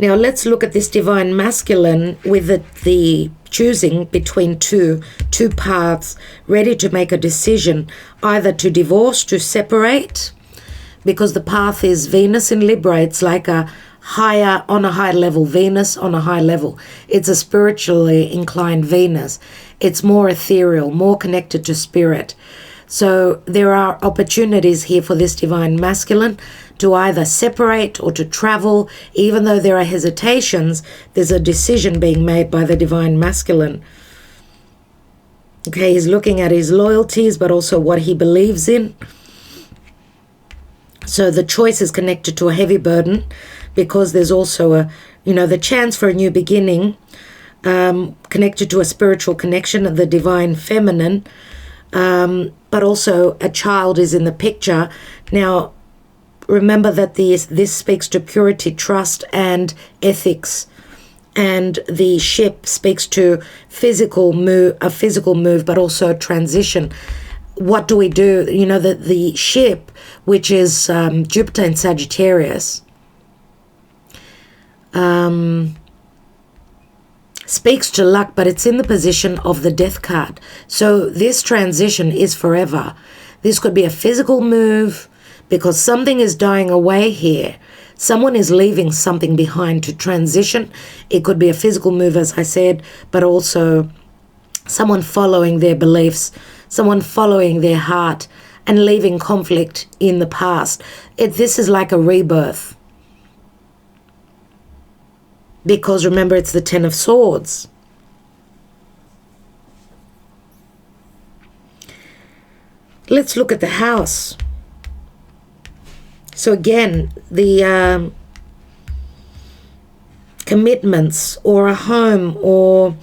Now let's look at this divine masculine with the choosing between two paths, ready to make a decision, either to divorce, to separate, because the path is Venus in Libra. It's like on a high level, Venus on a high level. It's a spiritually inclined Venus. It's more ethereal, more connected to spirit. So there are opportunities here for this divine masculine to either separate or to travel. Even though there are hesitations, there's a decision being made by the divine masculine. Okay, he's looking at his loyalties, but also what he believes in. So the choice is connected to a heavy burden, because there's also the chance for a new beginning, connected to a spiritual connection of the divine feminine, but also a child is in the picture. Now, remember that this speaks to purity, trust, and ethics. And the ship speaks to a physical move, but also transition. What do we do? The ship, which is Jupiter in Sagittarius, speaks to luck, but it's in the position of the death card. So this transition is forever. This could be a physical move, because something is dying away here. Someone is leaving something behind to transition. It could be a physical move, as I said, but also someone following their beliefs, someone following their heart and leaving conflict in the past. This is like a rebirth. Because remember, it's the Ten of Swords. Let's look at the house. So again, the commitments, or a home, or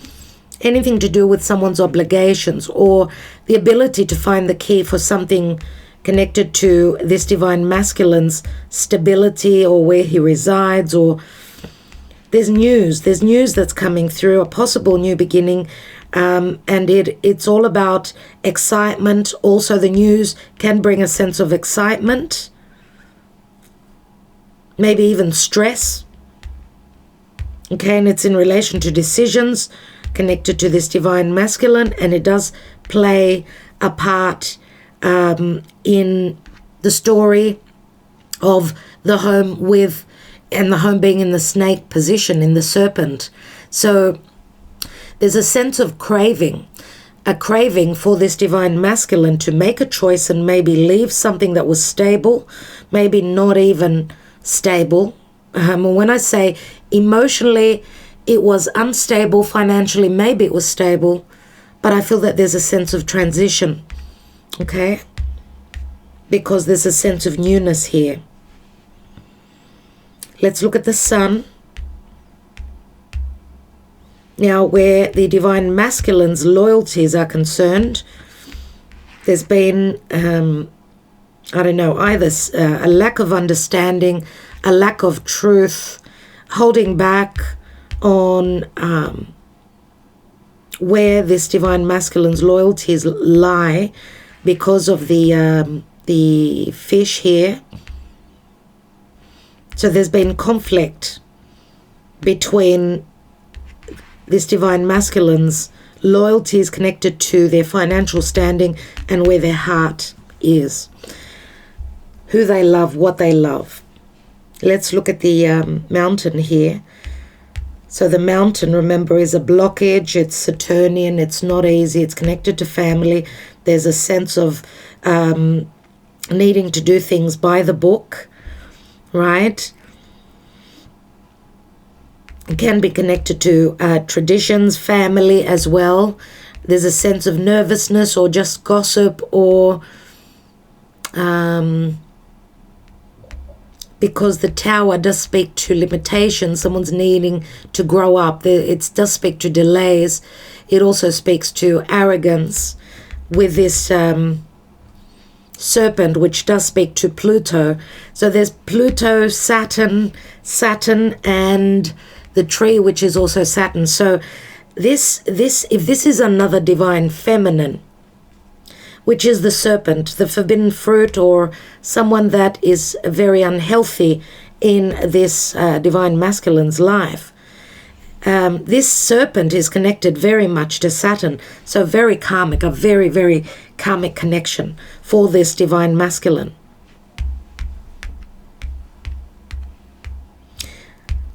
anything to do with someone's obligations, or the ability to find the key for something connected to this divine masculine's stability, or where he resides, or there's news that's coming through, a possible new beginning, and it's all about excitement. Also, the news can bring a sense of excitement, maybe even stress. Okay, and it's in relation to decisions connected to this divine masculine, and it does play a part in the story of the home and the home being in the snake position, in the serpent. So there's a sense of craving, a craving for this divine masculine to make a choice and maybe leave something that was stable, maybe not even stable. When I say emotionally it was unstable, financially maybe it was stable, but I feel that there's a sense of transition, okay? Because there's a sense of newness here. Let's look at the sun. Now, where the divine masculine's loyalties are concerned, there's been either a lack of understanding, a lack of truth, holding back on where this divine masculine's loyalties lie, because of the fish here. So there's been conflict between this divine masculine's loyalties connected to their financial standing and where their heart is, who they love, what they love. Let's look at the mountain here. So the mountain, remember, is a blockage. It's Saturnian. It's not easy. It's connected to family. There's a sense of needing to do things by the book, right? It can be connected to traditions, family as well. There's a sense of nervousness or just gossip, or because the tower does speak to limitations, someone's needing to grow up. It does speak to delays. It also speaks to arrogance with this serpent, which does speak to Pluto. So there's Pluto, Saturn, and the tree, which is also Saturn. So if this is another divine feminine, which is the serpent, the forbidden fruit, or someone that is very unhealthy in this divine masculine's life, this serpent is connected very much to Saturn. So very karmic, a very, very karmic connection for this divine masculine.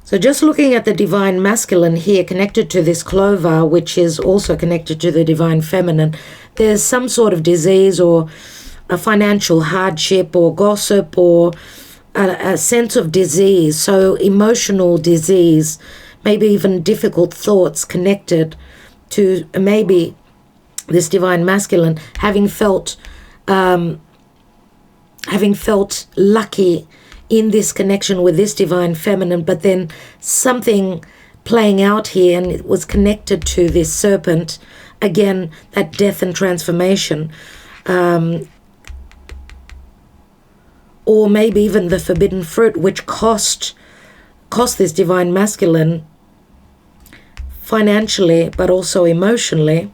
So just looking at the divine masculine here connected to this clover, which is also connected to the divine feminine, there's some sort of disease or a financial hardship or gossip or a sense of disease. So emotional disease, maybe even difficult thoughts connected to maybe this divine masculine having felt lucky in this connection with this divine feminine, but then something playing out here, and it was connected to this serpent, again, that death and transformation, or maybe even the forbidden fruit, which cost this divine masculine financially, but also emotionally,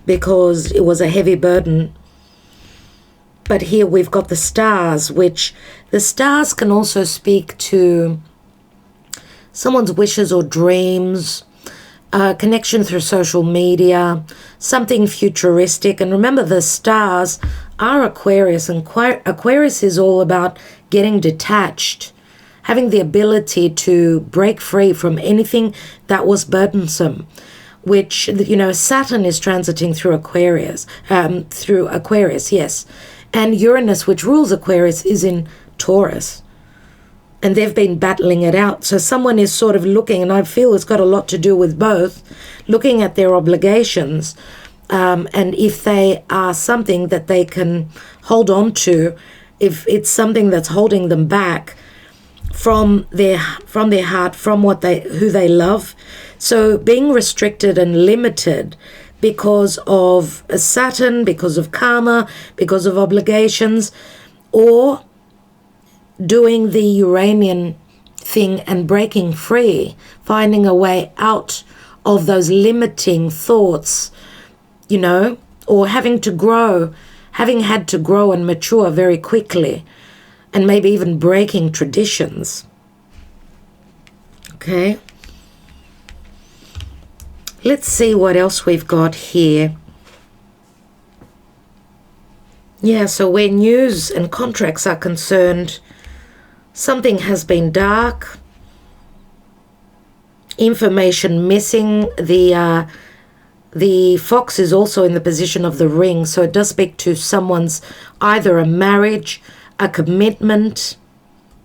because it was a heavy burden. But here we've got the stars, which the stars can also speak to someone's wishes or dreams, connection through social media, something futuristic. And remember, the stars are Aquarius, and Aquarius is all about getting detached, having the ability to break free from anything that was burdensome, which, you know, Saturn is transiting through Aquarius, yes. And Uranus, which rules Aquarius, is in Taurus. And they've been battling it out. So someone is sort of looking, and I feel it's got a lot to do with both, looking at their obligations, and if they are something that they can hold on to, if it's something that's holding them back from their heart, from who they love. So being restricted and limited because of Saturn, because of karma, because of obligations, or doing the Uranian thing and breaking free, finding a way out of those limiting thoughts, you know, or having had to grow and mature very quickly, and maybe even breaking traditions. Okay. Let's see what else we've got here. Yeah, so where news and contracts are concerned, something has been dark, information missing. The fox is also in the position of the ring, so it does speak to someone's either a marriage, a commitment,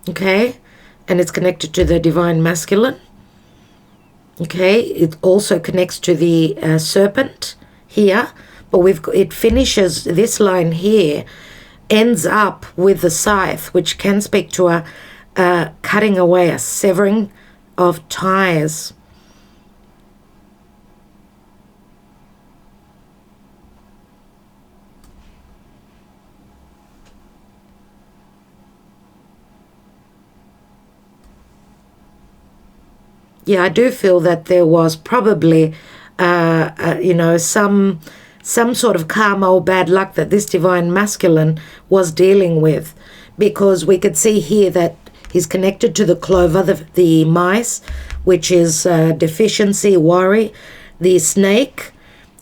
okay, and it's connected to the divine masculine. Okay, it also connects to the serpent here, but it finishes, this line here ends up with the scythe, which can speak to a cutting away, a severing of ties. Yeah, I do feel that there was probably, you know, some sort of karma or bad luck that this divine masculine was dealing with, because we could see here that he's connected to the clover, the mice, which is deficiency, worry, the snake,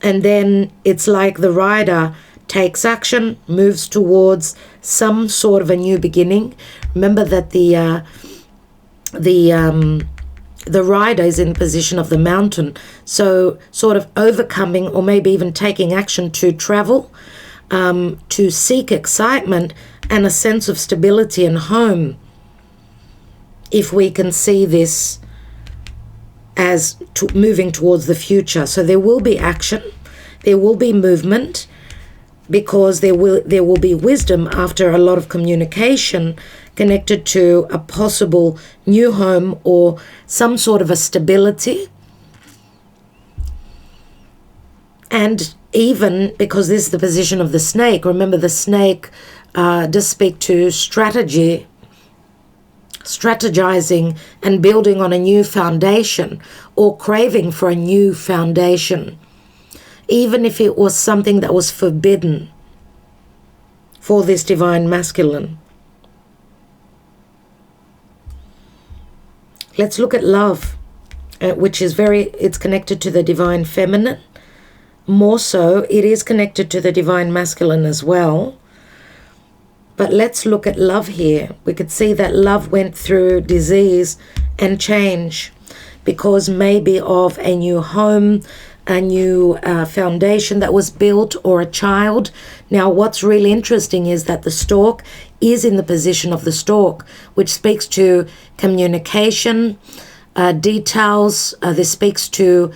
and then it's like the rider takes action, moves towards some sort of a new beginning. Remember that the rider is in position of the mountain, so sort of overcoming or maybe even taking action to travel, to seek excitement and a sense of stability and home, if we can see this as moving towards the future. So there will be action, there will be movement, because there will be wisdom after a lot of communication connected to a possible new home or some sort of a stability. And even because this is the position of the snake. Remember, the snake does speak to strategy, strategizing and building on a new foundation, or craving for a new foundation, even if it was something that was forbidden for this divine masculine. Let's look at love, which is it's connected to the divine feminine. More so, it is connected to the divine masculine as well. But let's look at love here. We could see that love went through disease and change because maybe of a new home, a new foundation that was built, or a child. Now, what's really interesting is that the stork is in the position of the stork, which speaks to communication, details. This speaks to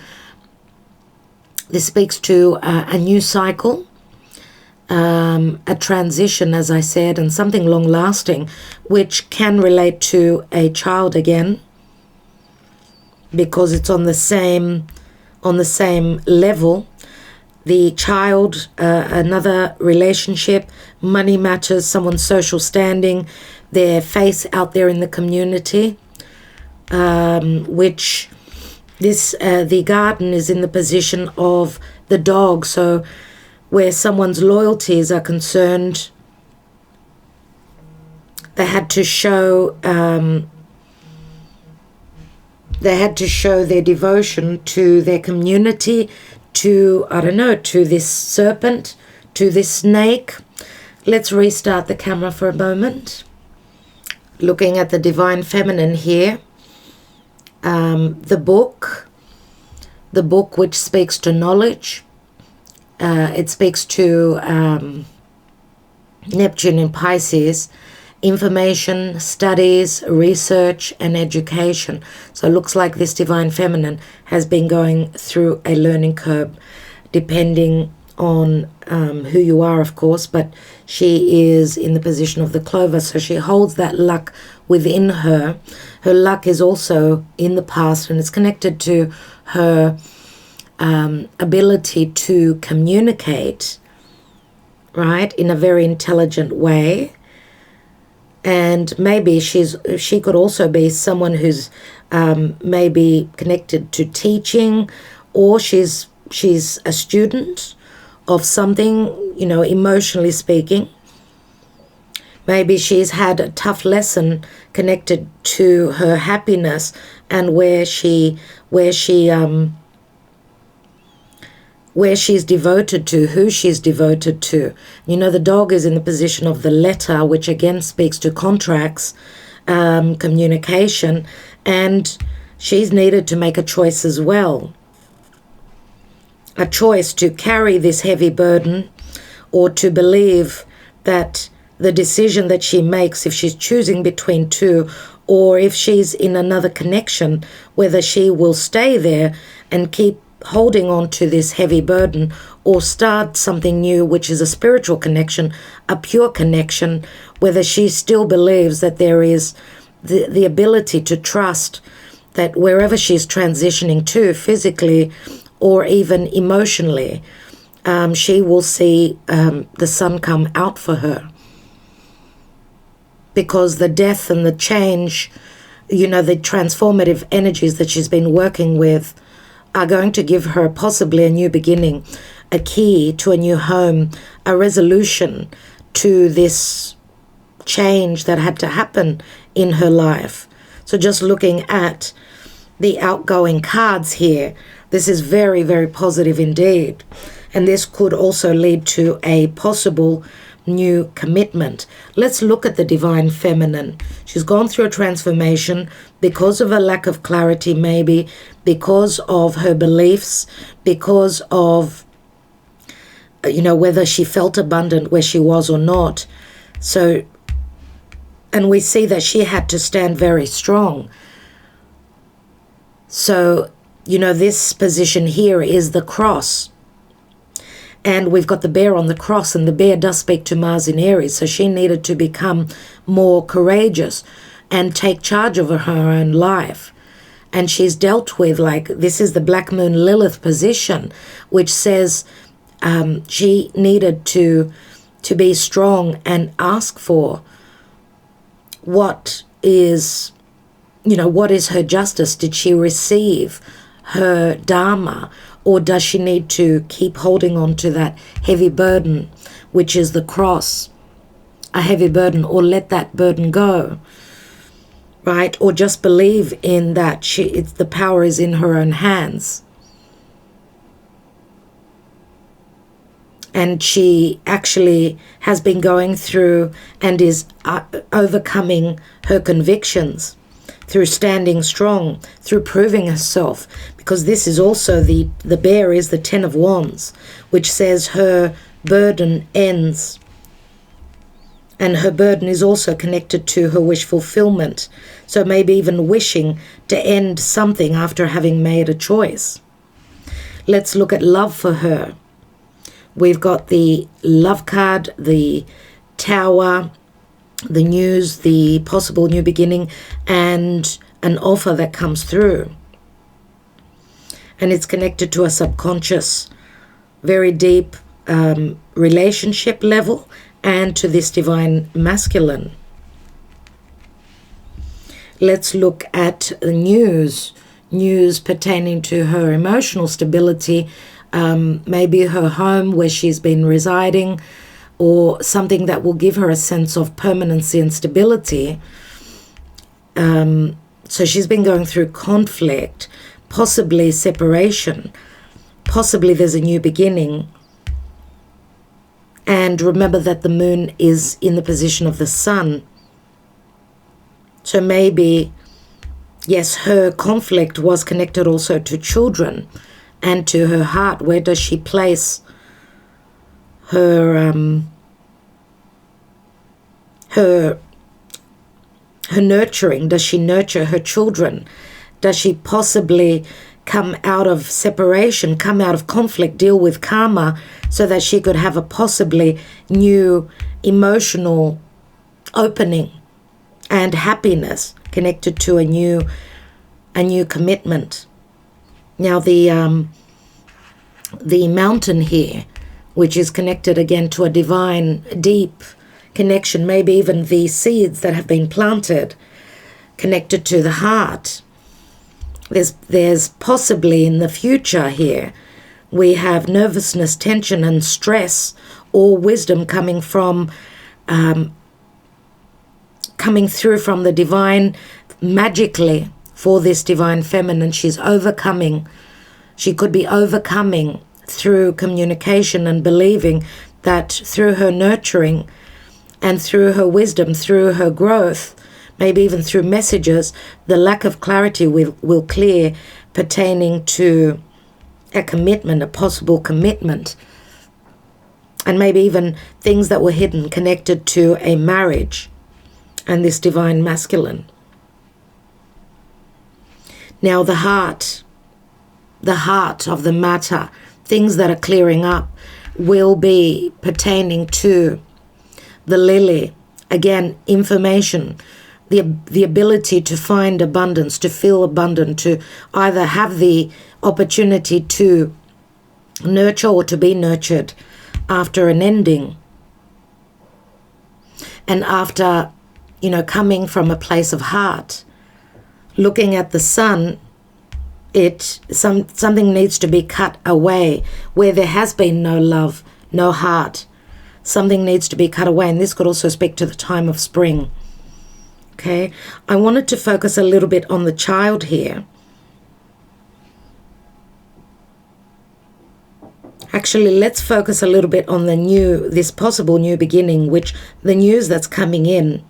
a new cycle, a transition, as I said, and something long-lasting, which can relate to a child again, because it's on the same level. The child, another relationship, money matters, someone's social standing, their face out there in the community, which the garden is in the position of the dog. So where someone's loyalties are concerned, they had to show their devotion to their community, to, I don't know, to this serpent, to this snake. Let's restart the camera for a moment. Looking at the divine feminine here, the book which speaks to knowledge. It speaks to Neptune in Pisces, information, studies, research, and education. So it looks like this divine feminine has been going through a learning curve, depending on who you are, of course, but she is in the position of the clover, so she holds that luck within her. Her luck is also in the past, and it's connected to her ability to communicate, right, in a very intelligent way. And maybe she could also be someone who's maybe connected to teaching, or she's a student of something, emotionally speaking. Maybe she's had a tough lesson connected to her happiness and where she's devoted to, who she's devoted to. The dog is in the position of the letter, which again speaks to contracts, communication, and she's needed to make a choice as well. A choice to carry this heavy burden, or to believe that the decision that she makes, if she's choosing between two, or if she's in another connection, whether she will stay there and keep holding on to this heavy burden, or start something new, which is a spiritual connection, a pure connection, whether she still believes that there is the ability to trust that wherever she's transitioning to, physically or even emotionally, she will see the sun come out for her. Because the death and the change, the transformative energies that she's been working with are going to give her possibly a new beginning, a key to a new home, a resolution to this change that had to happen in her life. So just looking at the outgoing cards here, this is very, very positive indeed. And this could also lead to a possible new commitment. Let's look at the divine feminine. She's gone through a transformation because of a lack of clarity, maybe because of her beliefs, because of whether she felt abundant where she was or not. So, and we see that she had to stand very strong. So, this position here is the cross. And we've got the bear on the cross, and the bear does speak to Mars in Aries. So she needed to become more courageous and take charge of her own life. And she's dealt with, this is the Black Moon Lilith position, which says she needed to be strong and ask for what is, what is her justice? Did she receive her dharma, or does she need to keep holding on to that heavy burden, which is the cross, a heavy burden, or let that burden go, right? Or just believe in that the power is in her own hands. And she actually has been going through and is overcoming her convictions through standing strong, through proving herself. Because this is also the bear is the 10 of Wands, which says her burden ends. And her burden is also connected to her wish fulfillment. So maybe even wishing to end something after having made a choice. Let's look at love for her. We've got the love card, the tower, the news, the possible new beginning, and an offer that comes through. And it's connected to a subconscious, very deep relationship level, and to this divine masculine. Let's look at the news pertaining to her emotional stability, maybe her home where she's been residing, or something that will give her a sense of permanency and stability. So she's been going through conflict, possibly separation, possibly there's a new beginning. And remember that the moon is in the position of the sun. So maybe, yes, her conflict was connected also to children and to her heart. Where does she place her nurturing? Does she nurture her children? Does she possibly come out of separation, come out of conflict, deal with karma, so that she could have a possibly new emotional opening and happiness connected to a new commitment? Now the mountain here, which is connected again to a divine, deep connection, maybe even the seeds that have been planted, connected to the heart. There's possibly in the future here, we have nervousness, tension, and stress, or wisdom coming from, coming through from the divine magically for this divine feminine. She's overcoming. She could be overcoming through communication and believing that through her nurturing and through her wisdom, through her growth, maybe even through messages, the lack of clarity will clear pertaining to a commitment, a possible commitment, and maybe even things that were hidden connected to a marriage and this divine masculine. Now the heart of the matter, things that are clearing up, will be pertaining to the lily. Again, information, the ability to find abundance, to feel abundant, to either have the opportunity to nurture or to be nurtured after an ending. And after, coming from a place of heart, looking at the sun, something needs to be cut away where there has been no love, no heart. Something needs to be cut away, and this could also speak to the time of spring. Okay, I wanted to focus a little bit on the child here. Actually, let's focus a little bit on this possible new beginning, which the news that's coming in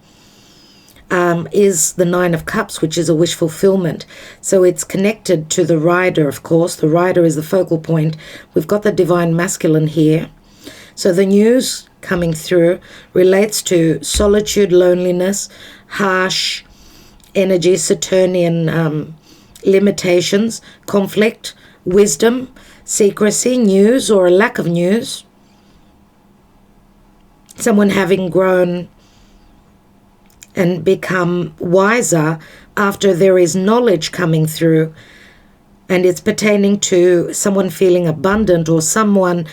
is the 9 of Cups, which is a wish fulfillment. So it's connected to the rider, of course. The rider is the focal point. We've got the divine masculine here. So the news coming through relates to solitude, loneliness, harsh energy, Saturnian limitations, conflict, wisdom, secrecy, news or a lack of news. Someone having grown and become wiser after there is knowledge coming through, and it's pertaining to someone feeling abundant or someone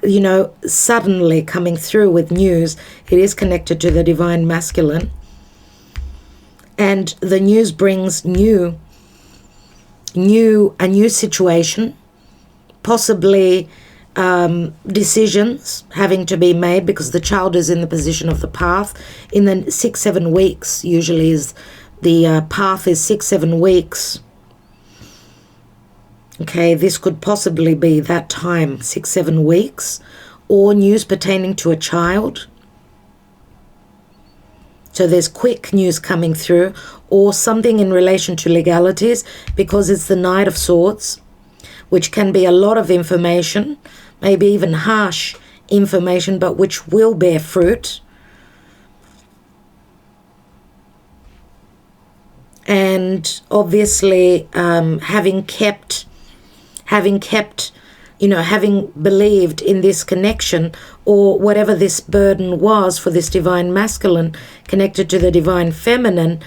you know, suddenly coming through with news. It is connected to the divine masculine. And the news brings a new situation, possibly decisions having to be made, because the child is in the position of the path. In the 6-7 weeks, usually is the path is 6-7 weeks. Okay, this could possibly be that time, 6-7 weeks, or news pertaining to a child. So there's quick news coming through, or something in relation to legalities, because it's the Knight of Swords, which can be a lot of information, maybe even harsh information, but which will bear fruit. And obviously, having believed in this connection, or whatever this burden was for this divine masculine connected to the divine feminine,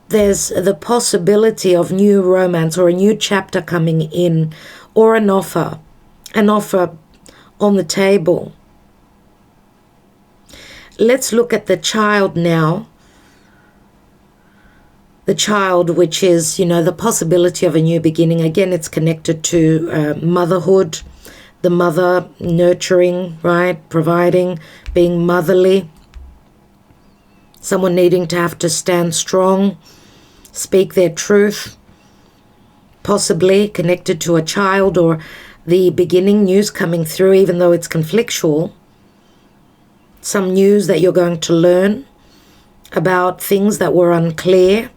there's the possibility of new romance or a new chapter coming in, or an offer on the table. Let's look at the child now. The child, which is, you know, the possibility of a new beginning. Again, it's connected to motherhood, the mother nurturing, right, providing, being motherly. Someone needing to have to stand strong, speak their truth, possibly connected to a child, or the beginning news coming through, even though it's conflictual. Some news that you're going to learn about things that were unclear,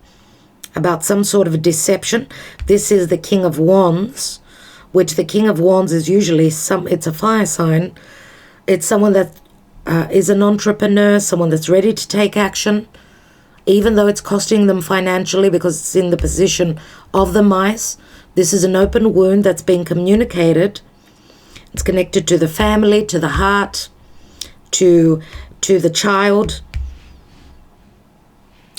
about some sort of a deception. This is the King of Wands, which the King of Wands is usually it's a fire sign. It's someone that is an entrepreneur, someone that's ready to take action, even though it's costing them financially, because it's in the position of the mice. This is an open wound that's being communicated. It's connected to the family, to the heart, to the child.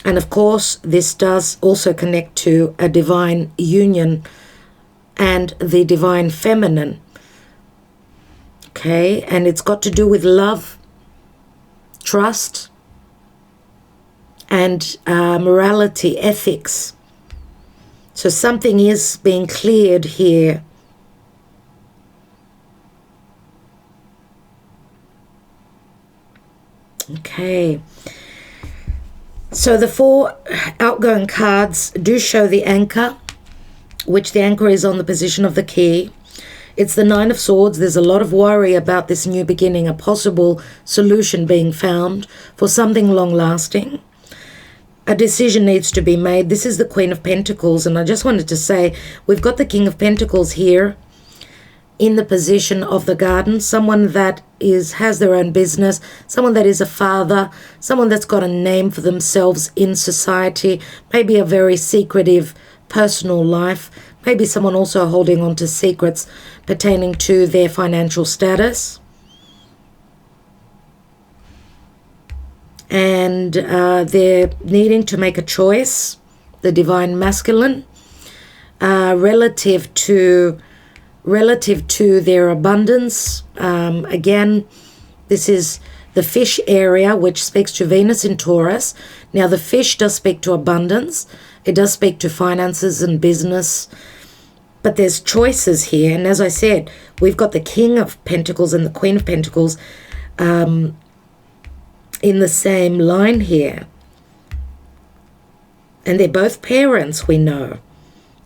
And of course, this does also connect to a divine union and the divine feminine. Okay, and it's got to do with love, trust, and morality, ethics. So something is being cleared here. Okay. So the 4 outgoing cards do show the anchor, which the anchor is on the position of the key. It's the 9 of Swords. There's a lot of worry about this new beginning, a possible solution being found for something long-lasting. A decision needs to be made. This is the Queen of Pentacles, and I just wanted to say, we've got the King of Pentacles here in the position of the Garden, someone that has their own business, someone that is a father, someone that's got a name for themselves in society, maybe a very secretive personal life, maybe someone also holding on to secrets pertaining to their financial status. And they're needing to make a choice, the divine masculine, relative to their abundance. Again, this is the fish area, which speaks to Venus in Taurus. Now, the fish does speak to abundance. It does speak to finances and business. But there's choices here. And as I said, we've got the King of Pentacles and the Queen of Pentacles in the same line here. And they're both parents, we know.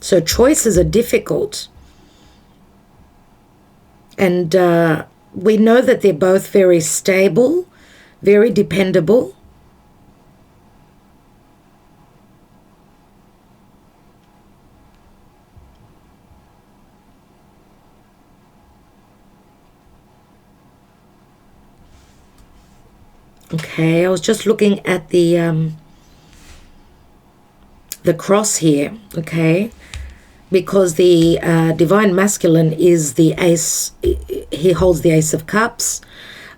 So choices are difficult. And we know that they're both very stable, very dependable. Okay, I was just looking at the cross here, okay? Because the divine masculine is the ace, he holds the Ace of Cups.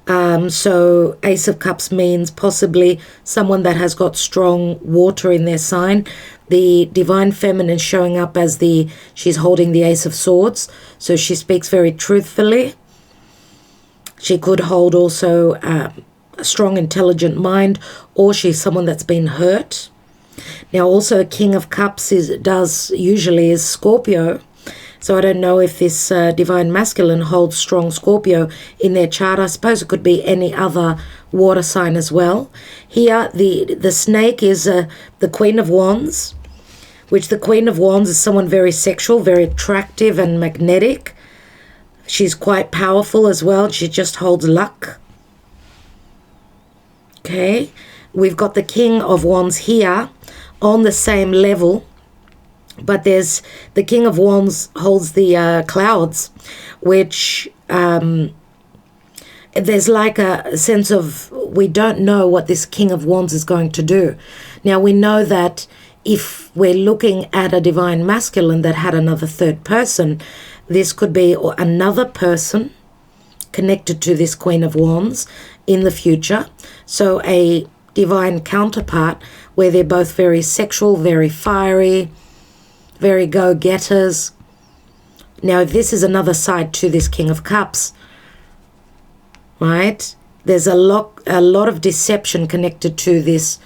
So Ace of Cups means possibly someone that has got strong water in their sign. The divine feminine showing up as she's holding the Ace of Swords. So she speaks very truthfully. She could hold also a strong, intelligent mind, or she's someone that's been hurt. Now, also, King of Cups usually is Scorpio. So I don't know if this divine masculine holds strong Scorpio in their chart. I suppose it could be any other water sign as well. Here, the snake is the Queen of Wands, which the Queen of Wands is someone very sexual, very attractive and magnetic. She's quite powerful as well. She just holds luck. Okay, we've got the King of Wands here on the same level, but there's the King of Wands holds the clouds, which there's like a sense of we don't know what this King of Wands is going to do. Now, we know that if we're looking at a divine masculine that had another third person, this could be another person connected to this Queen of Wands in the future. So a divine counterpart where they're both very sexual, very fiery, very go-getters. Now, this is another side to this King of Cups, right? There's a lot of deception connected to this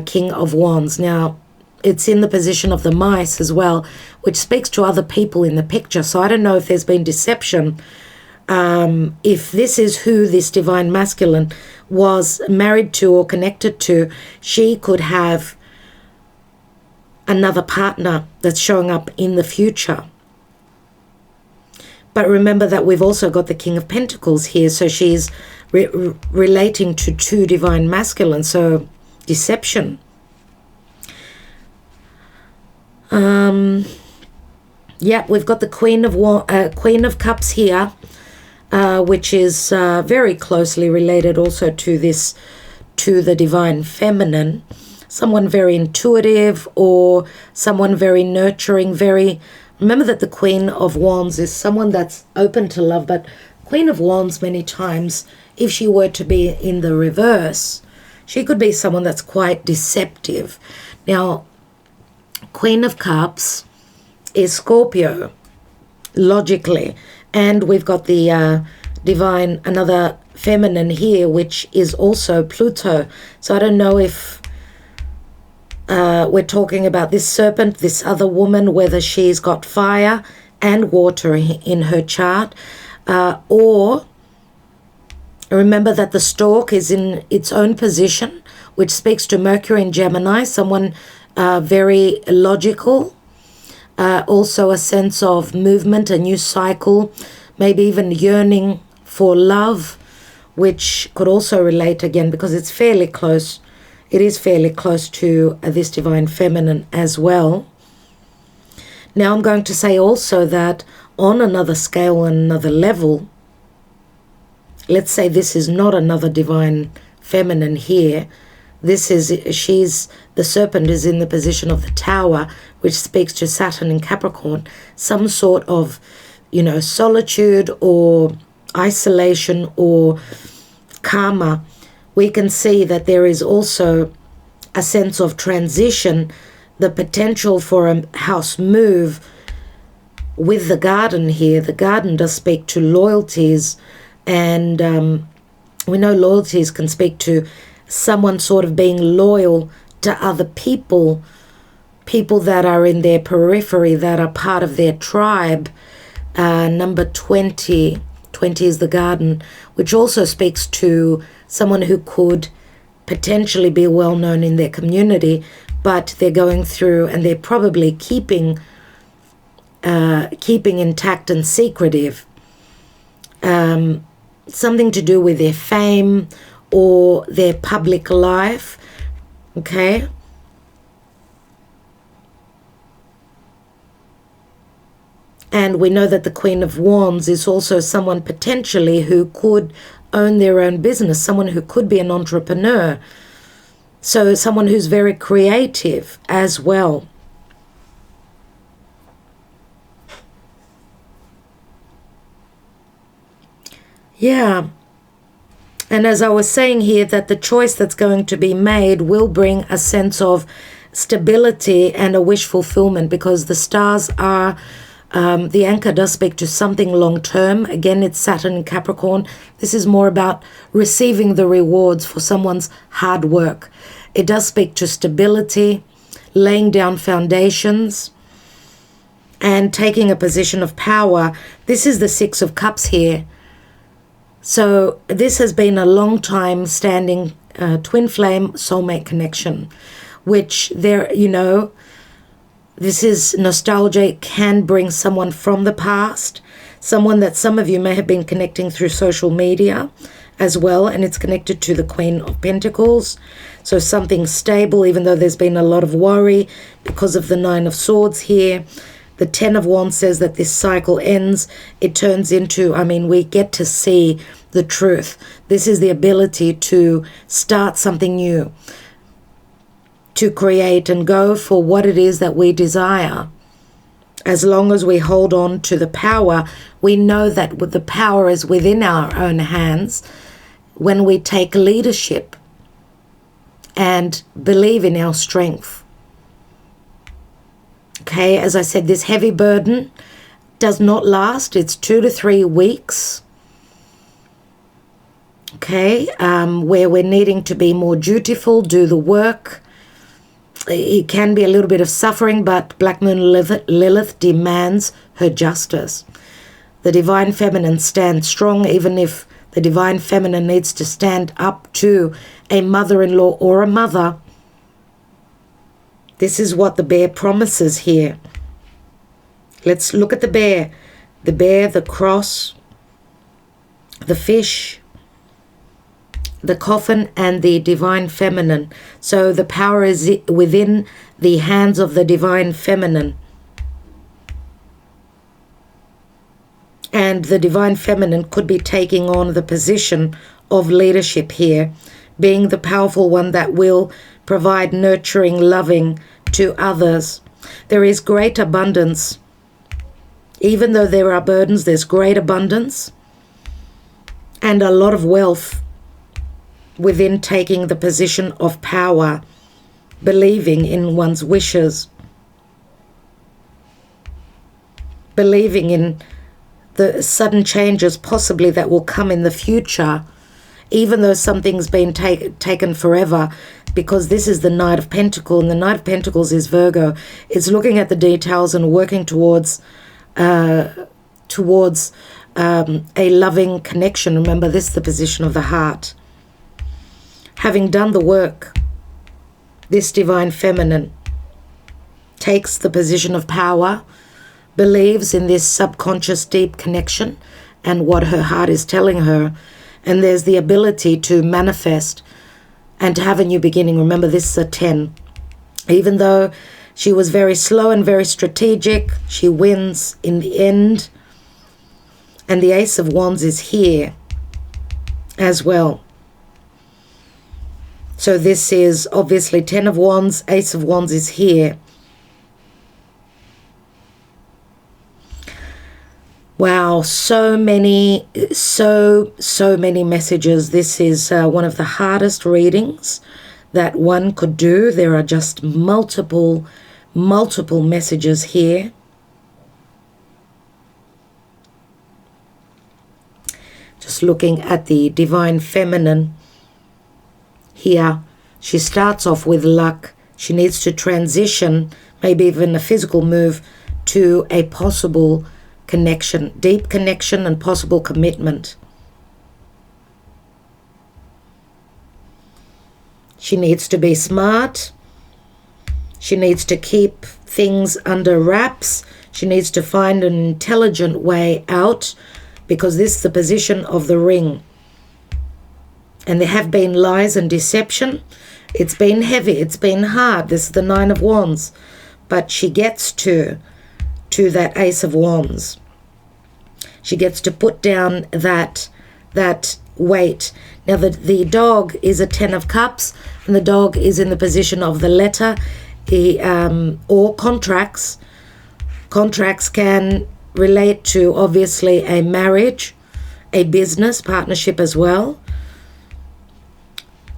King of Wands. Now, it's in the position of the mice as well, which speaks to other people in the picture. So I don't know if there's been deception. If this is who this divine masculine was married to or connected to, she could have another partner that's showing up in the future. But remember that we've also got the King of Pentacles here, so she's relating to two divine masculines, so deception. Yeah, we've got the Queen of Cups here, which is very closely related also to the divine feminine. Someone very intuitive or someone very nurturing, remember that the Queen of Wands is someone that's open to love, but Queen of Wands many times, if she were to be in the reverse, she could be someone that's quite deceptive. Now, Queen of Cups is Scorpio, logically, and we've got the another feminine here, which is also Pluto. So I don't know if we're talking about this serpent, this other woman, whether she's got fire and water in her chart, or remember that the stork is in its own position, which speaks to Mercury and Gemini, someone very logical, also a sense of movement, a new cycle, maybe even yearning for love, which could also relate again because it's fairly close. It is fairly close to this divine feminine as well. Now I'm going to say also that on another scale and another level, let's say this is not another divine feminine here. The serpent is in the position of the Tower, which speaks to Saturn in Capricorn, some sort of, solitude or isolation or karma. We can see that there is also a sense of transition, the potential for a house move with the garden here. The garden does speak to loyalties, and we know loyalties can speak to someone sort of being loyal to other people that are in their periphery, that are part of their tribe. Number 20 is the garden, which also speaks to someone who could potentially be well known in their community, but they're going through and they're probably keeping intact and secretive, something to do with their fame or their public life. Okay, and we know that the Queen of Wands is also someone potentially who could own their own business, someone who could be an entrepreneur, so someone who's very creative as well. Yeah, and as I was saying here, that the choice that's going to be made will bring a sense of stability and a wish fulfillment, because the stars are The anchor does speak to something long-term. Again, it's Saturn in Capricorn. This is more about receiving the rewards for someone's hard work. It does speak to stability, laying down foundations, and taking a position of power. This is the Six of Cups here. So this has been a long time standing twin flame soulmate connection, which there, you know, this is nostalgia. It can bring someone from the past, someone that some of you may have been connecting through social media as well, and it's connected to the Queen of Pentacles. So something stable, even though there's been a lot of worry because of the Nine of Swords here. The Ten of Wands says that this cycle ends. It turns into, I mean, we get to see the truth. This is the ability to start something new, to create and go for what it is that we desire. As long as we hold on to the power, we know that the power is within our own hands when we take leadership and believe in our strength. Okay, as I said, this heavy burden does not last. It's 2 to 3 weeks. Okay, where we're needing to be more dutiful, do the work. It can be a little bit of suffering, but Black Moon Lilith demands her justice. The Divine Feminine stands strong, even if the Divine Feminine needs to stand up to a mother-in-law or a mother. This is what the bear promises here. Let's look at the bear. The bear, the cross, the fish, the coffin, and the Divine Feminine. So the power is within the hands of the Divine Feminine. And the Divine Feminine could be taking on the position of leadership here, being the powerful one that will provide nurturing, loving to others. There is great abundance. Even though there are burdens, there's great abundance and a lot of wealth within taking the position of power, believing in one's wishes, believing in the sudden changes possibly that will come in the future, even though something's been taken forever, because this is the Knight of Pentacles, and the Knight of Pentacles is Virgo. It's looking at the details and working towards a loving connection. Remember, this is the position of the heart. Having done the work, this Divine Feminine takes the position of power, believes in this subconscious deep connection and what her heart is telling her, and there's the ability to manifest and to have a new beginning. Remember, this is a 10. Even though she was very slow and very strategic, she wins in the end. And the Ace of Wands is here as well. So this is obviously 10 of Wands, Ace of Wands is here. Wow, so many messages. This is one of the hardest readings that one could do. There are just multiple messages here. Just looking at the Divine Feminine here. She starts off with luck. She needs to transition, maybe even a physical move, to a possible connection, deep connection and possible commitment. She needs to be smart. She needs to keep things under wraps. She needs to find an intelligent way out, because this is the position of the ring. And there have been lies and deception. It's been heavy. It's been hard. This is the Nine of Wands. But she gets to that Ace of Wands. She gets to put down that weight. Now the dog is a 10 of Cups, and the dog is in the position of the letter, or contracts. Contracts can relate to obviously a marriage, a business partnership as well.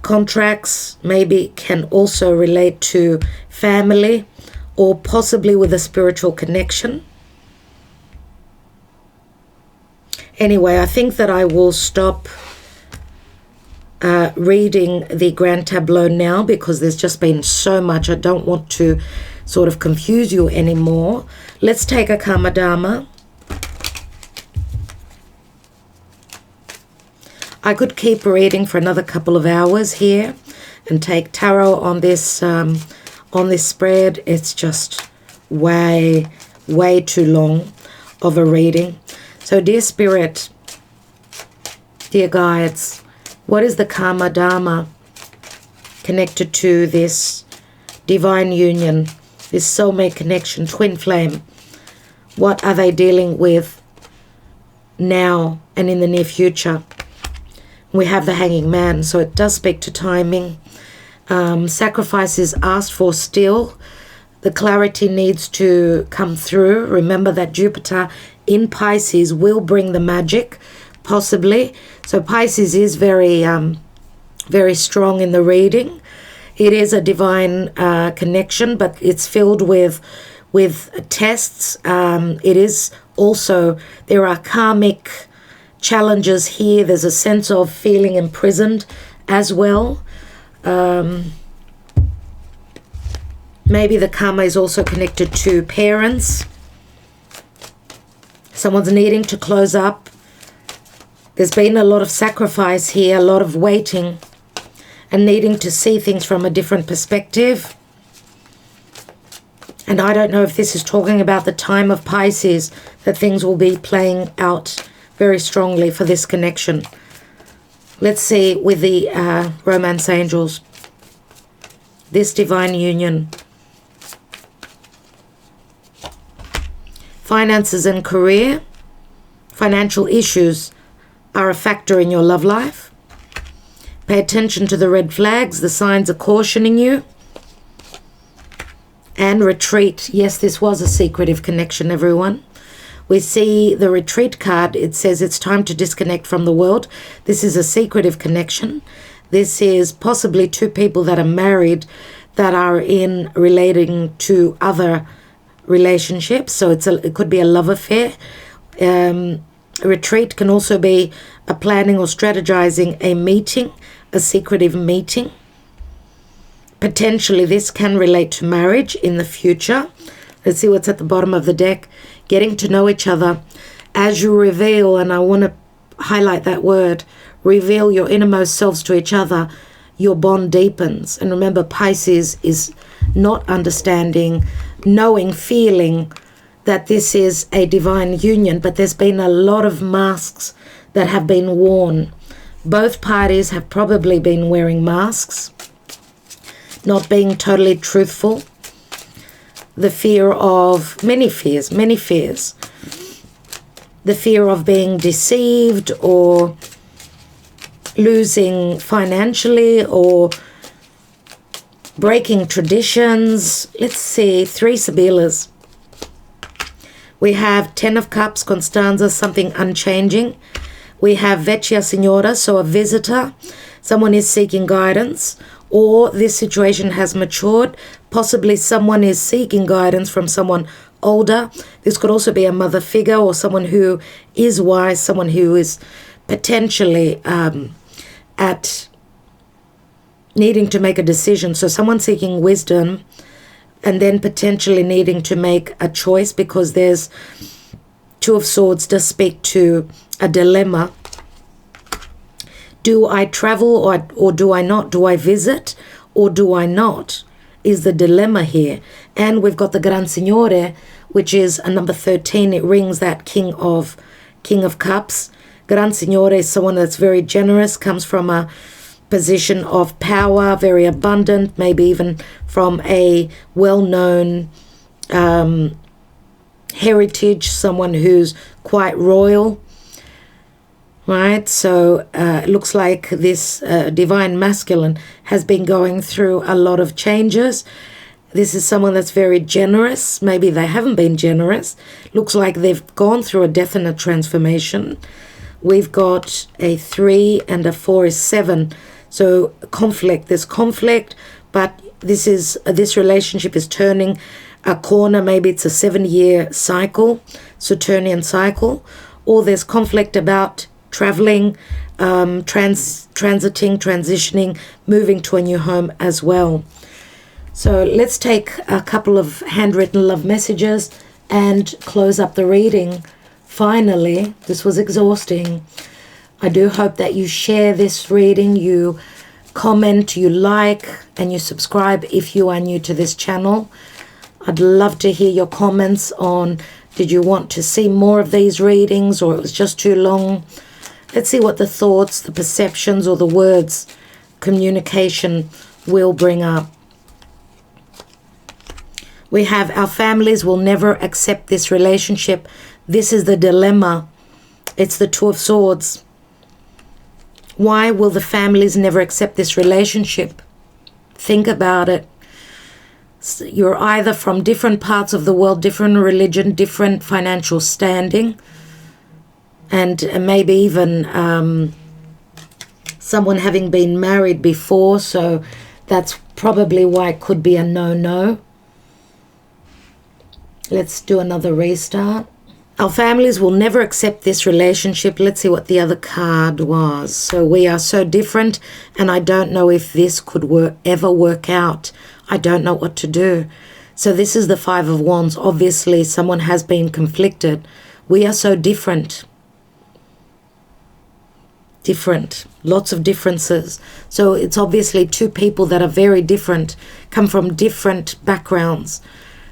Contracts maybe can also relate to family, or possibly with a spiritual connection. Anyway, I think that I will stop reading the Grande Tableau now because there's just been so much. I don't want to sort of confuse you anymore. Let's take a Karma Dharma. I could keep reading for another couple of hours here and take tarot on this spread. It's just way too long of a reading. So dear Spirit, dear guides, what is the Karma Dharma connected to this divine union, this soulmate connection, twin flame? What are they dealing with now and in the near future? We have the Hanging Man, so it does speak to timing. Sacrifice is asked for still. The clarity needs to come through. Remember that Jupiter in Pisces will bring the magic, possibly. So Pisces is very strong in the reading. It is a divine connection, but it's filled with tests. It is also, there are karmic challenges here. There's a sense of feeling imprisoned as well. Maybe the karma is also connected to parents. Someone's needing to close up. There's been a lot of sacrifice here, a lot of waiting and needing to see things from a different perspective. And I don't know if this is talking about the time of Pisces, that things will be playing out very strongly for this connection. Let's see with the Romance Angels, this divine union. Finances and career. Financial issues are a factor in your love life. Pay attention to the red flags. The signs are cautioning you. And retreat. Yes, this was a secretive connection, everyone. We see the retreat card. It says it's time to disconnect from the world. This is a secretive connection. This is possibly two people that are married that are in relating to other relationships. So it could be a love affair. Retreat can also be a planning or strategizing a meeting, a secretive meeting. Potentially this can relate to marriage in the future. Let's see what's at the bottom of the deck. Getting to know each other. As you reveal, and I want to highlight that word, reveal your innermost selves to each other, your bond deepens. And remember, Pisces is not understanding, knowing, feeling that this is a divine union, but there's been a lot of masks that have been worn. Both parties have probably been wearing masks, not being totally truthful. The fear of many fears. The fear of being deceived or losing financially or breaking traditions. Let's see, 3 Sibilas. We have 10 of Cups, Constanza, something unchanging. We have Vecchia Signora, so a visitor. Someone is seeking guidance, or this situation has matured. Possibly someone is seeking guidance from someone older. This could also be a mother figure or someone who is wise, someone who is potentially at needing to make a decision. So someone seeking wisdom and then potentially needing to make a choice, because there's 2 of Swords does speak to a dilemma. Do I travel or do I not? Do I visit or do I not? Is the dilemma here. And we've got the Gran Signore, which is a number 13. It rings that King of Cups. Gran Signore is someone that's very generous, comes from a position of power, very abundant, maybe even from a well-known heritage, someone who's quite royal, right? So it looks like this divine masculine has been going through a lot of changes. This is someone that's very generous. Maybe they haven't been generous. Looks like they've gone through a death and a transformation. We've got a 3 and a 4 is 7. So conflict, there's conflict, but this relationship is turning a corner. Maybe it's a 7-year cycle, Saturnian cycle, or there's conflict about traveling, transiting, transitioning, moving to a new home as well. So let's take a couple of handwritten love messages and close up the reading. Finally, this was exhausting. I do hope that you share this reading, you comment, you like, and you subscribe if you are new to this channel. I'd love to hear your comments on, did you want to see more of these readings, or it was just too long? Let's see what the thoughts, the perceptions, or the words, communication will bring up. We have, our families will never accept this relationship. This is the dilemma. It's the Two of Swords. Why will the families never accept this relationship? Think about it. You're either from different parts of the world, different religion, different financial standing, and maybe even someone having been married before, so that's probably why it could be a no-no. Let's do another restart. Our families will never accept this relationship. Let's see what the other card was. So we are so different, and I don't know if this could ever work out. I don't know what to do. So this is the Five of Wands. Obviously, someone has been conflicted. We are so different. Different. Lots of differences. So it's obviously two people that are very different, come from different backgrounds,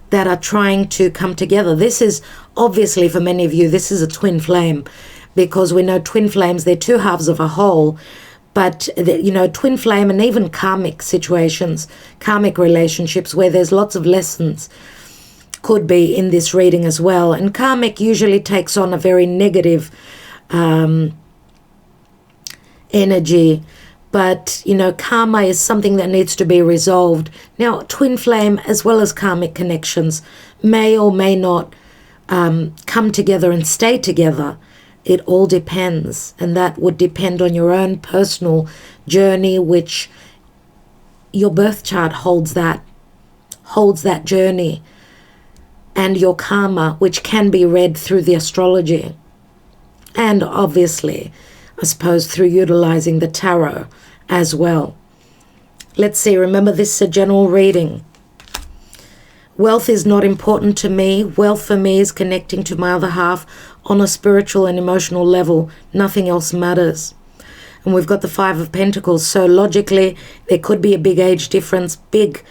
that are trying to come together. This is obviously, for many of you, this is a twin flame, because we know twin flames, they're two halves of a whole. But, you know, twin flame and even karmic situations, karmic relationships where there's lots of lessons could be in this reading as well. And karmic usually takes on a very negative energy. But, you know, karma is something that needs to be resolved. Now, twin flame as well as karmic connections may or may not come together and stay together. It all depends. And that would depend on your own personal journey, which your birth chart holds that journey. And your karma, which can be read through the astrology. And obviously, I suppose, through utilizing the tarot as well. Let's see. Remember, this is a general reading. Wealth is not important to me. Wealth for me is connecting to my other half on a spiritual and emotional level. Nothing else matters. And we've got the Five of Pentacles. So logically, there could be a big age difference, big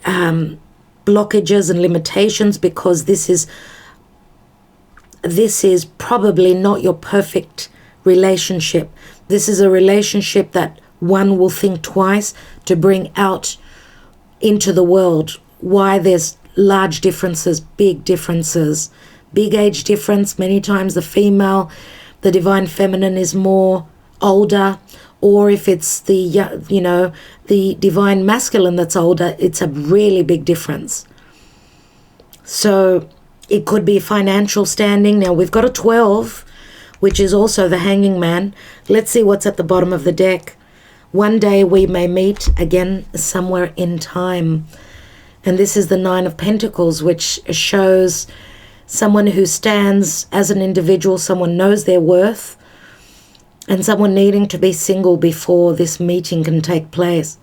blockages and limitations, because this is probably not your perfect relationship. This is a relationship that one will think twice to bring out into the world. Why there's large differences, big differences, big age difference. Many times the female, the divine feminine, is more older, or if it's the, you know, the divine masculine that's older, it's a really big difference. So it could be financial standing. Now we've got a 12, which is also the Hanging Man. Let's see what's at the bottom of the deck. One day we may meet again somewhere in time. And this is the Nine of Pentacles, which shows someone who stands as an individual, someone knows their worth, and someone needing to be single before this meeting can take place.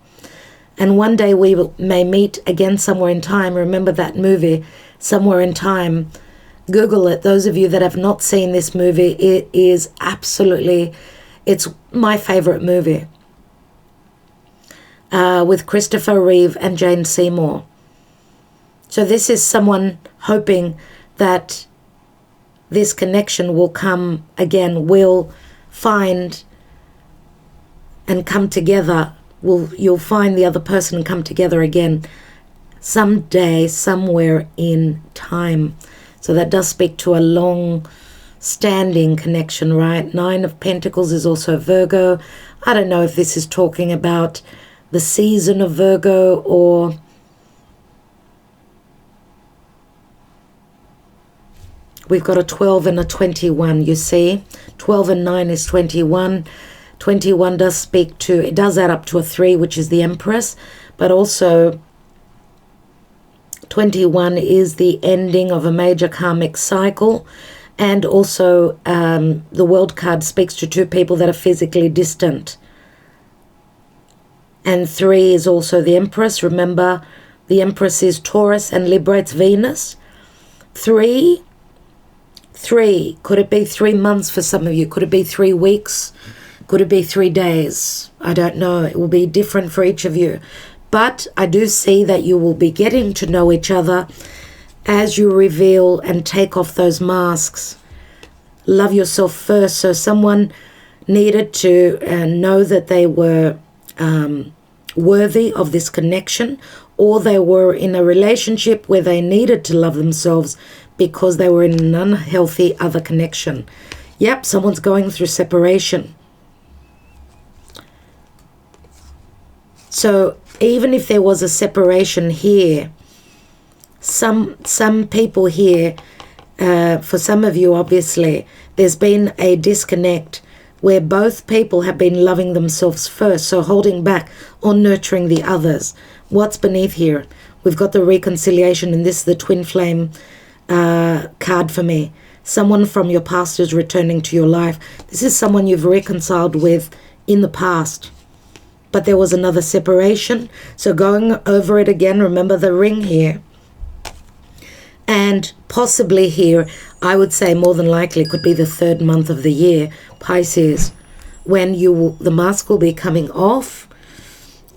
And one day we may meet again somewhere in time. Remember that movie, Somewhere in Time. Google it. Those of you that have not seen this movie, it is absolutely, it's my favorite movie. With Christopher Reeve and Jane Seymour. So this is someone hoping that this connection will come again, will find and come together. You'll find the other person and come together again someday, somewhere in time. So that does speak to a long-standing connection, right? Nine of Pentacles is also Virgo. I don't know if this is talking about the season of Virgo, or we've got a 12 and a 21, you see. 12 and 9 is 21. 21 does speak to, it does add up to a 3, which is the Empress, but also 21 is the ending of a major karmic cycle, And also the World card speaks to two people that are physically distant. And 3 is also the Empress. Remember, the Empress is Taurus and Libra, it's Venus. 3. Could it be 3 months for some of you? Could it be 3 weeks? Could it be 3 days? I don't know. It will be different for each of you. But I do see that you will be getting to know each other as you reveal and take off those masks. Love yourself first. So someone needed to know that they were worthy of this connection, or they were in a relationship where they needed to love themselves because they were in an unhealthy other connection. Yep, someone's going through separation. So even if there was a separation here, some people here, for some of you obviously, there's been a disconnect where both people have been loving themselves first, so holding back or nurturing the others. What's beneath here? We've got the reconciliation, and this is the twin flame card for me. Someone from your past is returning to your life. This is someone you've reconciled with in the past, but there was another separation. So going over it again, remember the ring here. And possibly here, I would say more than likely could be the 3rd month of the year, Pisces, when the mask will be coming off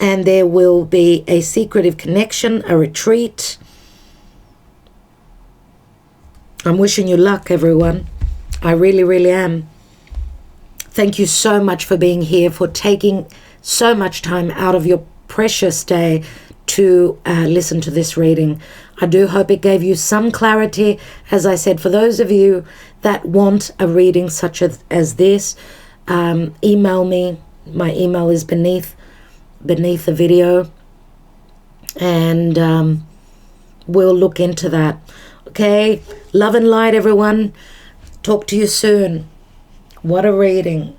and there will be a secretive connection, a retreat. I'm wishing you luck, everyone. I really, really am. Thank you so much for being here, for taking so much time out of your precious day to listen to this reading. I do hope it gave you some clarity. As I said, for those of you that want a reading such as this, email me. My email is beneath the video, and we'll look into that. Okay, love and light, everyone. Talk to you soon. What a reading.